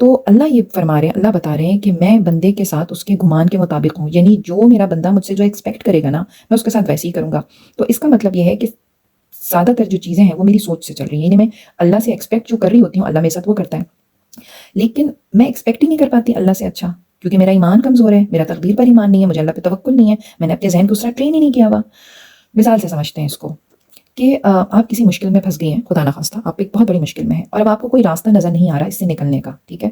تو اللہ یہ فرما رہے ہیں، اللہ بتا رہے ہیں کہ میں بندے کے ساتھ اس کے گمان کے مطابق ہوں، یعنی جو میرا بندہ مجھ سے جو ایکسپیکٹ کرے گا نا میں اس کے ساتھ ویسے ہی کروں گا۔ تو اس کا مطلب یہ ہے کہ زیادہ تر جو چیزیں ہیں وہ میری سوچ سے چل رہی ہیں، یعنی میں اللہ سے ایکسپیکٹ جو کر رہی ہوتی ہوں اللہ میرے ساتھ وہ کرتا ہے، لیکن میں ایکسپیکٹ ہی نہیں کر پاتی اللہ سے اچھا، کیونکہ میرا ایمان کمزور ہے، میرا تقدیر پر ایمان نہیں ہے، مجھے اللہ پہ توکل نہیں ہے، میں نے اپنے ذہن کو اس طرح ٹرین ہی نہیں کیا ہوا۔ مثال سے سمجھتے ہیں اس کو کہ آپ کسی مشکل میں پھنس گئے ہیں، خدا نخواستہ آپ ایک بہت بڑی مشکل میں ہیں، اور اب آپ کو کوئی راستہ نظر نہیں آ رہا اس سے نکلنے کا، ٹھیک ہے؟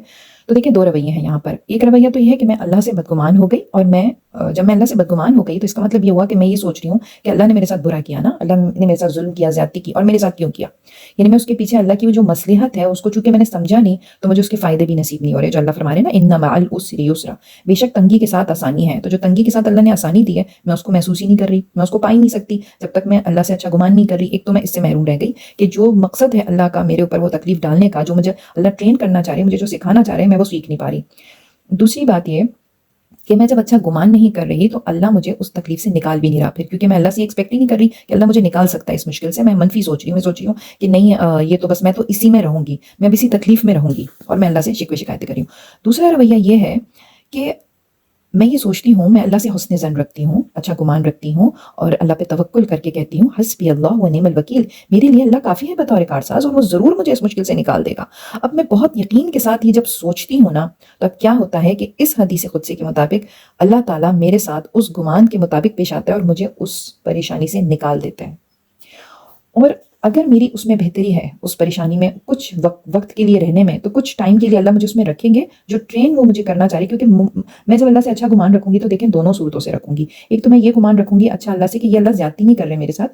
تو دیکھیں دو رویے ہیں یہاں پر۔ ایک رویہ تو یہ ہے کہ میں اللہ سے بدگمان ہو گئی، اور میں جب میں اللہ سے بدگمان ہو گئی تو اس کا مطلب یہ ہوا کہ میں یہ سوچ رہی ہوں کہ اللہ نے میرے ساتھ برا کیا نا، اللہ نے میرے ساتھ ظلم کیا، زیادتی کی، اور میرے ساتھ کیوں کیا؟ یعنی میں اس کے پیچھے اللہ کی وہ جو مصلحت ہے اس کو چونکہ میں نے سمجھا نہیں تو مجھے اس کے فائدے بھی نصیب نہیں ہو رہے، جو اللہ فرما رہے ہیں نا ان مع العسر یسرا، بے شک تنگی کے ساتھ آسانی ہے۔ تو جو تنگی کے ساتھ اللہ نے آسانی دی ہے میں اس کو محسوس ہی نہیں کر رہی، میں اس کو پا ہی نہیں سکتی جب تک میں اللہ سے اچھا گمان نہیں کر رہی۔ ایک تو میں اس سے محروم رہ گئی کہ جو مقصد ہے اللہ کا میرے اوپر وہ تکلیف ڈالنے کا، جو مجھے اللہ ٹرین کرنا چاہ رہے ہیں، مجھے جو سکھانا چاہ رہے ہیں، میں وہ سیکھ نہیں پا رہی۔ دوسری بات یہ کہ میں جب اچھا گمان نہیں کر رہی تو اللہ مجھے اس تکلیف سے نکال بھی نہیں رہا، پھر کیونکہ میں اللہ سے ایکسپیکٹ ہی نہیں کر رہی کہ اللہ مجھے نکال سکتا ہے اس مشکل سے، میں منفی سوچ رہی ہوں، میں سوچ رہی ہوں کہ نہیں یہ تو بس میں تو اسی میں رہوں گی، میں اب اسی تکلیف میں رہوں گی، اور میں اللہ سے شکوے شکایتیں کر رہی ہوں۔ دوسرا رویہ یہ ہے کہ میں یہ سوچتی ہوں، میں اللہ سے حسن ظن رکھتی ہوں، اچھا گمان رکھتی ہوں، اور اللہ پہ توکل کر کے کہتی ہوں حسبی اللہ و نعم الوکیل، میرے لیے اللہ کافی ہے بطور کارساز، اور وہ ضرور مجھے اس مشکل سے نکال دے گا۔ اب میں بہت یقین کے ساتھ یہ جب سوچتی ہوں نا تو اب کیا ہوتا ہے کہ اس حدیث قدسی کے مطابق اللہ تعالیٰ میرے ساتھ اس گمان کے مطابق پیش آتا ہے اور مجھے اس پریشانی سے نکال دیتا ہے۔ اور اگر میری اس میں بہتری ہے، اس پریشانی میں کچھ وقت کے لیے رہنے میں، تو کچھ ٹائم کے لیے اللہ مجھے اس میں رکھیں گے جو ٹرین وہ مجھے کرنا چاہ رہی، کیونکہ میں جب اللہ سے اچھا گمان رکھوں گی تو دیکھیں دونوں صورتوں سے رکھوں گی۔ ایک تو میں یہ گمان رکھوں گی اچھا اللہ سے کہ یہ اللہ زیادتی نہیں کر رہے میرے ساتھ،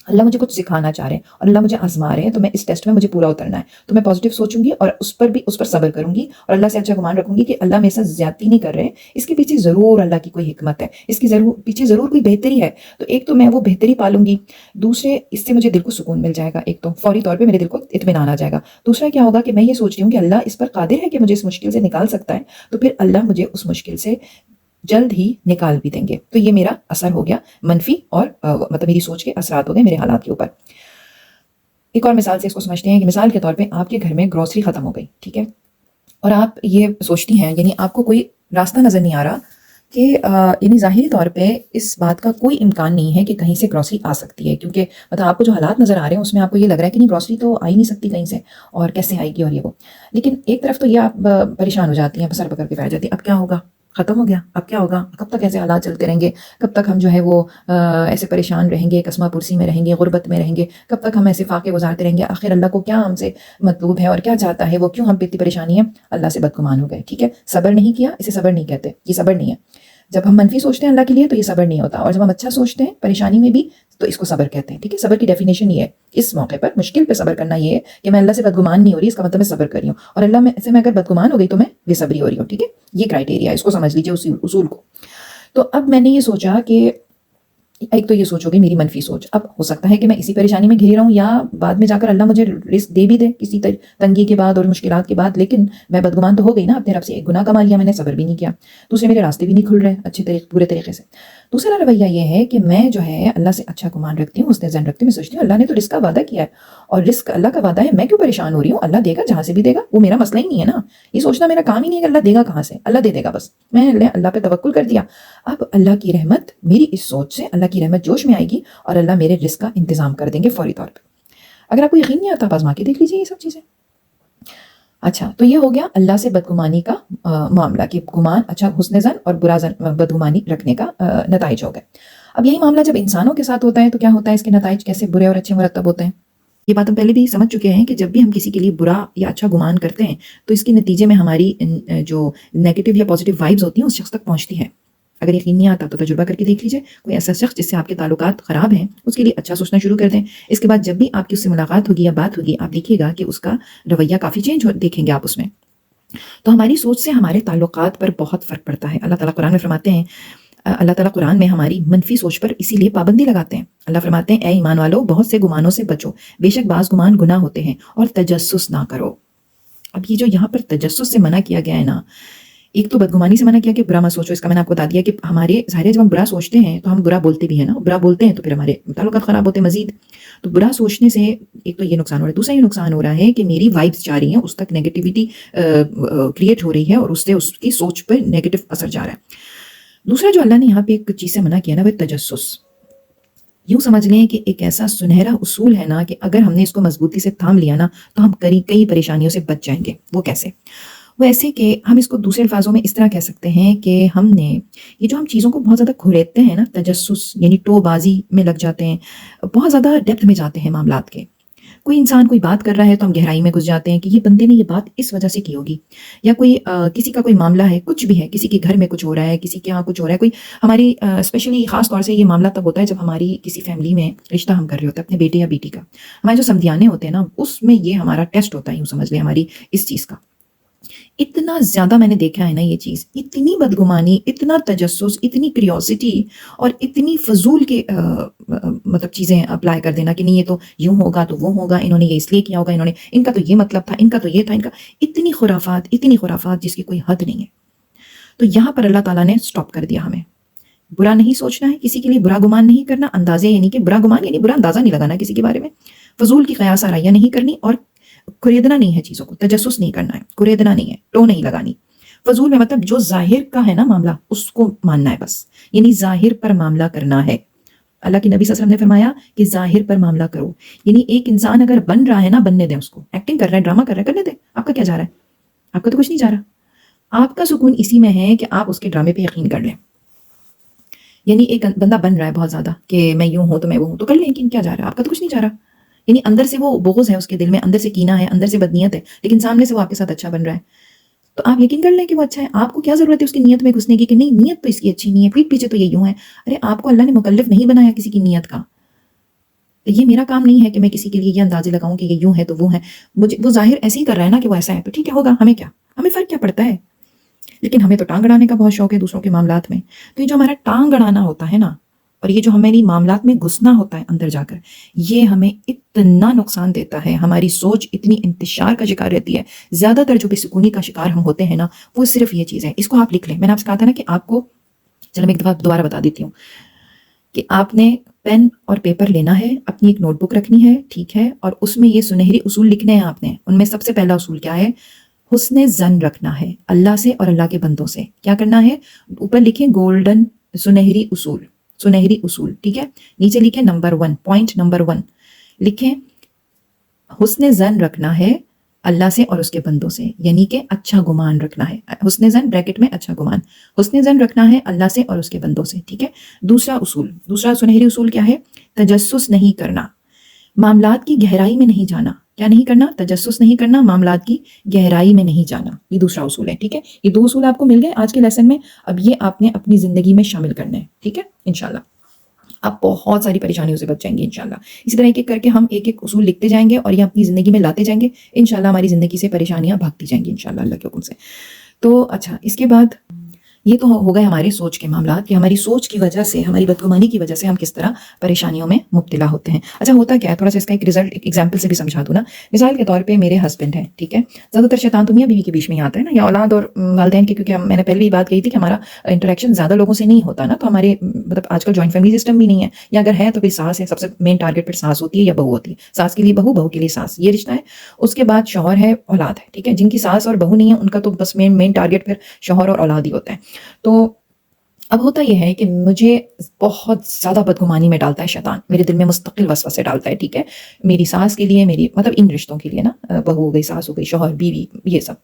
اللہ مجھے کچھ سکھانا چاہ رہے ہیں اور اللہ مجھے آزما رہے ہیں، تو میں اس ٹیسٹ میں مجھے پورا اترنا ہے، تو میں پازیٹیو سوچوں گی اور اس پر صبر کروں گی، اور اللہ سے اچھا گمان رکھوں گی کہ اللہ میرے ساتھ زیادتی نہیں کر رہے، اس کے پیچھے ضرور اللہ کی کوئی حکمت ہے، اس کی پیچھے ضرور کوئی بہتری ہے۔ تو ایک تو میں وہ بہتری پالوں گی، دوسرے اس سے مجھے دل کو سکون مل جائے گا، ایک تو فوری طور پہ میرے دل کو اطمینان آ جائے گا۔ دوسرا کیا ہوگا کہ میں یہ سوچ رہی ہوں کہ اللہ اس پر قادر ہے کہ مجھے اس مشکل سے نکال سکتا ہے، تو پھر اللہ مجھے اس مشکل سے جلد ہی نکال بھی دیں گے۔ تو یہ میرا اثر ہو گیا منفی، اور مطلب میری سوچ کے اثرات ہو گئے میرے حالات کے اوپر۔ ایک اور مثال سے اس کو سمجھتے ہیں کہ مثال کے طور پہ آپ کے گھر میں گروسری ختم ہو گئی، ٹھیک ہے، اور آپ یہ سوچتی ہیں، یعنی آپ کو کوئی راستہ نظر نہیں آ رہا کہ یعنی ظاہری طور پہ اس بات کا کوئی امکان نہیں ہے کہ کہیں سے گروسری آ سکتی ہے، کیونکہ مطلب آپ کو جو حالات نظر آ رہے ہیں اس میں آپ کو یہ لگ رہا ہے کہ نہیں گروسری تو آ ہی نہیں سکتی کہیں سے، اور کیسے آئے گی اور یہ وہ۔ لیکن ایک طرف تو یہ آپ پریشان ہو جاتی ہیں، سر پکڑ کے بیٹھ جاتی ہیں، اب کیا ہوگا، ختم ہو گیا، اب کیا ہوگا، کب تک ایسے حالات چلتے رہیں گے، کب تک ہم جو ہے وہ ایسے پریشان رہیں گے، قسمہ پرسی میں رہیں گے، غربت میں رہیں گے، کب تک ہم ایسے فاقے گزارتے رہیں گے، آخر اللہ کو کیا ہم سے مطلوب ہے اور کیا چاہتا ہے، وہ کیوں ہم پہ اتنی پریشانی ہے۔ اللہ سے بدگمان ہو گئے، ٹھیک ہے، صبر نہیں کیا، اسے صبر نہیں کہتے، یہ صبر نہیں ہے۔ جب ہم منفی سوچتے ہیں اللہ کے لیے تو یہ صبر نہیں ہوتا، اور جب ہم اچھا سوچتے ہیں پریشانی میں بھی تو اس کو صبر کہتے ہیں، ٹھیک ہے۔ صبر کی ڈیفینیشن یہ ہے، اس موقع پر مشکل پہ صبر کرنا یہ ہے کہ میں اللہ سے بدگمان نہیں ہو رہی، اس کا مطلب میں صبر کر رہی ہوں، اور اللہ میں سے میں اگر بدگمان ہو گئی تو میں بے صبری ہو رہی ہوں، ٹھیک ہے۔ یہ کرائٹیریا ہے، اس کو سمجھ لیجیے، اس اصول کو۔ تو اب میں نے یہ سوچا کہ ایک تو یہ سوچو گی میری منفی سوچ، اب ہو سکتا ہے کہ میں اسی پریشانی میں گھری رہوں، یا بعد میں جا کر اللہ مجھے رزق دے بھی دے کسی تنگی کے بعد اور مشکلات کے بعد، لیکن میں بدگمان تو ہو گئی نا، اپنے رب سے ایک گناہ کما لیا میں نے، صبر بھی نہیں کیا، دوسرے میرے راستے بھی نہیں کھل رہے اچھے پورے طریقے سے۔ دوسرا رویہ یہ ہے کہ میں جو ہے اللہ سے اچھا گمان رکھتی ہوں، حسن ظن رکھتی ہوں، میں سوچتی ہوں اللہ نے تو رزق کا وعدہ کیا ہے، اور رزق اللہ کا وعدہ ہے، میں کیوں پریشان ہو رہی ہوں، اللہ دے گا جہاں سے بھی دے گا، وہ میرا مسئلہ ہی نہیں ہے نا، یہ سوچنا میرا کام ہی نہیں ہے کہ اللہ دے گا کہاں سے، اللہ دے دے گا، بس میں نے اللہ پہ توکل کر دیا۔ اب اللہ کی رحمت، میری اس سوچ سے اللہ کی رحمت جوش میں آئے گی اور اللہ میرے رزق کا انتظام کر دیں گے فوری طور پہ۔ اگر آپ کو یقین نہیں آتا آپ آزما کے دیکھ لیجیے یہ سب چیزیں۔ اچھا، تو یہ ہو گیا اللہ سے بدگمانی کا معاملہ، کہ گمان اچھا حسن ظن اور برا بدگمانی رکھنے کا نتائج ہو گئے۔ اب یہی معاملہ جب انسانوں کے ساتھ ہوتا ہے تو کیا ہوتا ہے، اس کے نتائج کیسے برے اور اچھے مرتب ہوتے ہیں۔ یہ بات ہم پہلے بھی سمجھ چکے ہیں کہ جب بھی ہم کسی کے لیے برا یا اچھا گمان کرتے ہیں تو اس کے نتیجے میں ہماری جو نیگیٹو یا پازیٹیو وائبز ہوتی ہیں اس شخص تک پہنچتی ہیں۔ اگر یقین نہیں آتا تو تجربہ کر کے دیکھ لیجیے، کوئی ایسا شخص جس سے آپ کے تعلقات خراب ہیں اس کے لیے اچھا سوچنا شروع کر دیں، اس کے بعد جب بھی آپ کی اس سے ملاقات ہوگی یا بات ہوگی آپ دیکھیے گا کہ اس کا رویہ کافی چینج دیکھیں گے آپ اس میں۔ تو ہماری سوچ سے ہمارے تعلقات پر بہت فرق پڑتا ہے۔ اللہ تعالیٰ قرآن میں فرماتے ہیں، اللہ تعالیٰ قرآن میں ہماری منفی سوچ پر اسی لیے پابندی لگاتے ہیں۔ اللہ فرماتے ہیں، اے ایمان والو بہت سے گمانوں سے بچو، بے شک بعض گمان گناہ ہوتے ہیں، اور تجسس نہ کرو۔ اب یہ جو یہاں پر تجسس سے منع کیا گیا ہے نا، ایک تو بدگمانی سے منع کیا کہ برا مت سوچو، اس کا میں نے آپ کو بتا دیا کہ ہمارے ظاہر ہے جب ہم برا سوچتے ہیں تو ہم برا بولتے بھی ہیں نا، برا بولتے ہیں تو پھر ہمارے تعلقات خراب ہوتے ہیں مزید. تو برا سوچنے سے ایک تو یہ نقصان ہو رہا ہے، دوسرا یہ نقصان ہو رہا ہے کہ میری وائبس جا رہی ہیں، اس تک نیگیٹیوٹی کریٹ ہو رہی ہے اور اس سے اس کی سوچ پہ نیگیٹو اثر جا رہا ہے. دوسرا جو اللہ نے یہاں پہ ایک چیز سے منع کیا نا وہ تجسس. یوں سمجھ لیں کہ ایک ایسا سنہرا اصول ہے نا کہ اگر ہم نے اس کو مضبوطی سے تھام لیا نا تو ہم کئی پریشانیوں سے بچ جائیں گے. وہ کیسے؟ وہ ایسے کہ ہم اس کو دوسرے الفاظوں میں اس طرح کہہ سکتے ہیں کہ ہم نے یہ جو ہم چیزوں کو بہت زیادہ کھریدتے ہیں نا، تجسس یعنی ٹو بازی میں لگ جاتے ہیں، بہت زیادہ ڈیپتھ میں جاتے ہیں معاملات کے. کوئی انسان کوئی بات کر رہا ہے تو ہم گہرائی میں گھس جاتے ہیں کہ یہ بندے نے یہ بات اس وجہ سے کی ہوگی، یا کوئی کسی کا کوئی معاملہ ہے، کچھ بھی ہے، کسی کے گھر میں کچھ ہو رہا ہے، کسی کے یہاں کچھ ہو رہا ہے، کوئی ہماری اسپیشلی خاص طور سے یہ معاملہ تب ہوتا ہے جب ہماری کسی فیملی میں رشتہ ہم کر رہے ہوتے ہیں اپنے بیٹے یا بیٹی کا. ہمارے جو سمدھیانے ہوتے ہیں نا اس میں یہ ہمارا ٹیسٹ ہوتا ہے، یوں سمجھ لیں ہماری اس چیز کا. اتنا زیادہ میں نے دیکھا ہے نا یہ چیز، اتنی بدگمانی، اتنا تجسس، اتنی کریوسٹی اور اتنی فضول کے مطلب چیزیں اپلائی کر دینا کہ نہیں یہ تو یوں ہوگا تو وہ ہوگا، انہوں نے یہ اس لیے کیا ہوگا، انہوں نے ان کا تو یہ مطلب تھا، ان کا تو یہ تھا، ان کا اتنی خرافات جس کی کوئی حد نہیں ہے. تو یہاں پر اللہ تعالیٰ نے سٹاپ کر دیا ہمیں. برا نہیں سوچنا ہے، کسی کے لیے برا گمان نہیں کرنا، اندازے یعنی کہ برا گمان یعنی برا اندازہ نہیں لگانا کسی کے بارے میں، فضول کی قیاس آرائیاں نہیں کرنی، اور کریدنا نہیں ہے چیزوں کو، تجسس نہیں کرنا ہے، کریدنا نہیں ہے، ٹو نہیں لگانی. فضول میں مطلب جو ظاہر کا ہے نا معاملہ اس کو ماننا ہے بس، یعنی ظاہر پر معاملہ کرنا ہے. اللہ کے نبی صلی اللہ علیہ وسلم نے فرمایا کہ ظاہر پر معاملہ کرو. یعنی ایک انسان اگر بن رہا ہے نا، بننے دیں اس کو، ایکٹنگ کر رہا ہے، ڈرامہ کر رہا ہے، کرنے دیں. آپ کا کیا جا رہا ہے؟ آپ کا تو کچھ نہیں جا رہا. آپ کا سکون اسی میں ہے کہ آپ اس کے ڈرامے پہ یقین کر لیں. یعنی ایک بندہ بن رہا ہے بہت زیادہ کہ میں یوں ہوں تو میں وہ ہوں، تو کر لیں، لیکن کیا جا رہا ہے؟ آپ کا تو کچھ نہیں جا رہا. یعنی اندر سے وہ بغض ہے اس کے دل میں، اندر سے کینہ ہے، اندر سے بدنیت ہے، لیکن سامنے سے وہ آپ کے ساتھ اچھا بن رہا ہے. تو آپ یقین کر لیں کہ وہ اچھا ہے. آپ کو کیا ضرورت ہے اس کی نیت میں گھسنے کی کہ نہیں نیت تو اس کی اچھی نہیں ہے، پیٹ پیچھے تو یہ یوں ہے. ارے آپ کو اللہ نے مکلف نہیں بنایا کسی کی نیت کا. یہ میرا کام نہیں ہے کہ میں کسی کے لیے یہ اندازے لگاؤں کہ یہ یوں ہے تو وہ ہے. مجھے وہ ظاہر ایسے ہی کر رہا ہے نا کہ وہ ایسا ہے تو ٹھیک ہے ہوگا، ہمیں کیا، ہمیں فرق کیا پڑتا ہے. لیکن ہمیں تو ٹانگ اڑانے کا بہت شوق ہے دوسروں کے معاملات میں. تو یہ جو ہمارا ٹانگ اڑانا ہوتا ہے نا، اور یہ جو ہماری معاملات میں گھسنا ہوتا ہے اندر جا کر، یہ ہمیں اتنا نقصان دیتا ہے. ہماری سوچ اتنی انتشار کا شکار رہتی ہے. زیادہ تر جو بے سکونی کا شکار ہم ہوتے ہیں نا، وہ صرف یہ چیز ہے. اس کو آپ لکھ لیں. میں نے آپ سے کہا تھا نا کہ آپ کو، چلو میں ایک دفعہ دوبارہ بتا دیتی ہوں کہ آپ نے پین اور پیپر لینا ہے، اپنی ایک نوٹ بک رکھنی ہے، ٹھیک ہے، اور اس میں یہ سنہری اصول لکھنے ہیں آپ نے. ان میں سب سے پہلا اصول کیا ہے؟ حسن ظن رکھنا ہے اللہ سے اور اللہ کے بندوں سے. کیا کرنا ہے؟ اوپر لکھیں گولڈن سنہری اصول، سنہری اصول، ٹھیک ہے. نیچے لکھیں نمبر 1، پوائنٹ نمبر 1 لکھیں حسن ظن رکھنا ہے اللہ سے اور اس کے بندوں سے، یعنی کہ اچھا گمان رکھنا ہے. حسن ظن بریکٹ میں اچھا گمان، حسن ظن رکھنا ہے اللہ سے اور اس کے بندوں سے، ٹھیک ہے. دوسرا اصول، دوسرا سنہری اصول کیا ہے؟ تجسس نہیں کرنا، معاملات کی گہرائی میں نہیں جانا. کیا نہیں کرنا؟ تجسس نہیں کرنا، معاملات کی گہرائی میں نہیں جانا. یہ دوسرا اصول ہے، ٹھیک ہے. یہ 2 اصول آپ کو مل گئے آج کے لیسن میں. اب یہ آپ نے اپنی زندگی میں شامل کرنا ہے، ٹھیک ہے. انشاءاللہ آپ بہت ساری پریشانیوں سے بچ جائیں گے انشاءاللہ. اسی طرح ایک ایک کر کے ہم ایک ایک اصول لکھتے جائیں گے اور یہ اپنی زندگی میں لاتے جائیں گے. انشاءاللہ ہماری زندگی سے پریشانیاں بھاگتی جائیں گی انشاءاللہ اللہ کے حکم سے. تو اچھا، اس کے بعد یہ تو ہو گئے ہمارے سوچ کے معاملات کہ ہماری سوچ کی وجہ سے، ہماری بدگمانی کی وجہ سے ہم کس طرح پریشانیوں میں مبتلا ہوتے ہیں. اچھا ہوتا کیا ہے، تھوڑا سا اس کا ایک رزلٹ ایک ایگزامپل سے بھی سمجھا دوں نا. مثال کے طور پہ میرے ہسبینڈ ہیں، ٹھیک ہے. زیادہ تر شیطان تو میاں بیوی کے بیچ میں ہی آتا ہے نا، یا اولاد اور والدین کے، کیونکہ میں نے پہلے بھی بات کہی تھی کہ ہمارا انٹریکشن زیادہ لوگوں سے نہیں ہوتا نا. تو ہمارے مطلب آج کل جوائنٹ فیملی سسٹم بھی نہیں ہے، یا اگر ہے تو پھر ساس ہے، سب سے مین ٹارگیٹ پھر ساس ہوتی ہے یا بہو ہوتی ہے. ساس کے لیے بہو، بہو کے لیے ساس، یہ رشتہ ہے. اس کے بعد شوہر ہے، اولاد ہے، ٹھیک ہے. جن کی ساس اور بہو نہیں ہے ان کا تو بس مین ٹارگیٹ پھر شوہر اور اولاد ہی ہوتا ہے. تو اب ہوتا یہ ہے کہ مجھے بہت زیادہ بدگمانی میں ڈالتا ہے شیطان، میرے دل میں مستقل وسوسے ڈالتا ہے، ٹھیک ہے. میری ساس کے لیے، میری مطلب ان رشتوں کے لیے نا، بہو ہو گئی، ساس ہو گئی، شوہر، بیوی، یہ سب.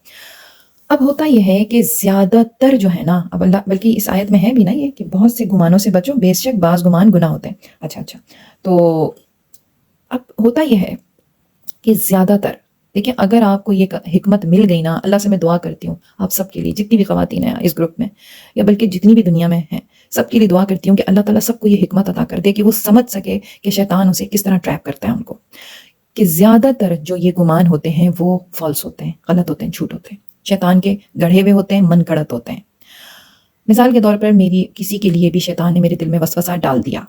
اب ہوتا یہ ہے کہ زیادہ تر جو ہے نا، اب اللہ، بلکہ اس آیت میں ہے بھی نا یہ کہ بہت سے گمانوں سے بچو، بے شک بعض گمان گناہ ہوتے ہیں. اچھا تو اب ہوتا یہ ہے کہ زیادہ تر دیکھیں، اگر آپ کو یہ حکمت مل گئی نا، اللہ سے میں دعا کرتی ہوں آپ سب کے لیے، جتنی بھی خواتین ہیں اس گروپ میں یا بلکہ جتنی بھی دنیا میں ہیں، سب کے لیے دعا کرتی ہوں کہ اللہ تعالیٰ سب کو یہ حکمت عطا کر دے کہ وہ سمجھ سکے کہ شیطان اسے کس طرح ٹریپ کرتا ہے ان کو. کہ زیادہ تر جو یہ گمان ہوتے ہیں وہ فالس ہوتے ہیں، غلط ہوتے ہیں، جھوٹ ہوتے ہیں، شیطان کے گڑھے ہوئے ہوتے ہیں، من گڑت ہوتے ہیں. مثال کے طور پر میری کسی کے لیے بھی شیطان نے میرے دل میں وسوسہ ڈال دیا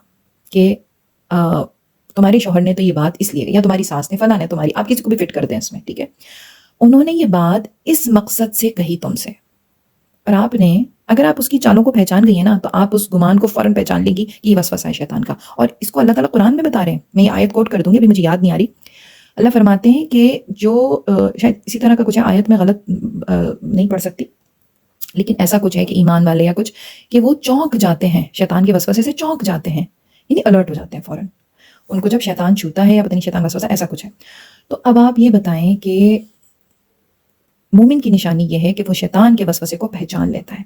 کہ تمہارے شوہر نے تو یہ بات اس لیے، یا تمہاری ساس نے، فلاں نے، تمہاری، آپ کسی کو بھی فٹ کر دیں اس میں، ٹھیک ہے. انہوں نے یہ بات اس مقصد سے کہی تم سے، اور آپ نے اگر آپ اس کی چالوں کو پہچان گئی ہیں نا تو آپ اس گمان کو فوراً پہچان لیں گی کہ یہ وسوسہ ہے شیطان کا. اور اس کو اللہ تعالیٰ قرآن میں بتا رہے ہیں. میں یہ آیت کوٹ کر دوں گی, ابھی مجھے یاد نہیں آ رہی. اللہ فرماتے ہیں کہ جو شاید اسی طرح کا کچھ ہے, آیت میں غلط نہیں پڑھ سکتی, لیکن ایسا کچھ ہے کہ ایمان والے یا کچھ کہ وہ چونک جاتے ہیں شیطان کے وسوسے سے, چونک جاتے ہیں یعنی الرٹ ہو جاتے ہیں فوراً ان کو جب شیطان چھوتا ہے یا پتہ نہیں شیطان وسوسہ ایسا کچھ ہے. تو اب آپ یہ بتائیں کہ مومن کی نشانی یہ ہے کہ وہ شیطان کے وسوسے کو پہچان لیتا ہے.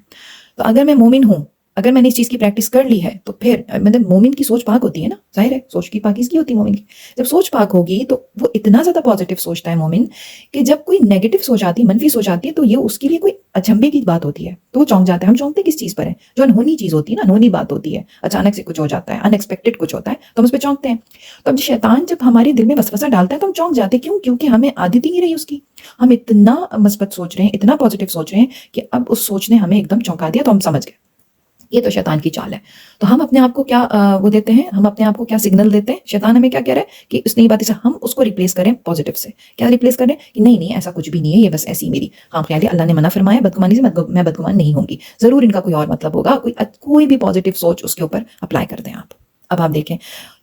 تو اگر میں مومن ہوں, اگر میں نے اس چیز کی پریکٹس کر لی ہے تو پھر مطلب مومن کی سوچ پاک ہوتی ہے نا, ظاہر ہے سوچ کی پاکیزگی ہوتی ہے مومن کی. جب سوچ پاک ہوگی تو وہ اتنا زیادہ پازیٹیو سوچتا ہے مومن کہ جب کوئی نیگیٹو سوچ آتی ہے, منفی سوچ آتی ہے, تو یہ اس کے لیے کوئی اچنبے کی بات ہوتی ہے تو وہ چونک جاتا ہے. ہم چونکتے کس چیز پر ہیں؟ جو انہونی چیز ہوتی ہے نا, انہونی بات ہوتی ہے, اچانک سے کچھ ہو جاتا ہے, ان ایکسپیکٹڈ کچھ ہوتا ہے تو ہم اس پہ چونکتے ہیں. تو اب شیطان جب ہمارے دل میں وسوسہ ڈالتا ہے تو ہم چونک جاتے ہیں. کیوں؟ کیونکہ ہمیں عادت ہی نہیں رہی اس کی. ہم اتنا مثبت سوچ رہے ہیں, اتنا پازیٹیو سوچ رہے ہیں کہ اب اس سوچ نے ہمیں ایک دم چونکا دیا تو ہم سمجھ گئے یہ تو شیطان کی چال ہے. تو ہم اپنے آپ کو کیا وہ دیتے ہیں, ہم اپنے آپ کو کیا سگنل دیتے ہیں؟ شیطان ہمیں کیا کہہ رہا ہے کہ اس نئی بات سے ہم اس کو ریپلیس کریں پازیٹیو سے. کیا ریپلیس کریں کہ نہیں ایسا کچھ بھی نہیں ہے, یہ بس ایسی میری خام خیال ہے, اللہ نے منع فرمایا بدگمانی سے, میں بدگمان نہیں ہوں گی, ضرور ان کا کوئی اور مطلب ہوگا. کوئی بھی پازیٹیو سوچ اس کے اوپر اپلائی کر دیں آپ. اب آپ دیکھیں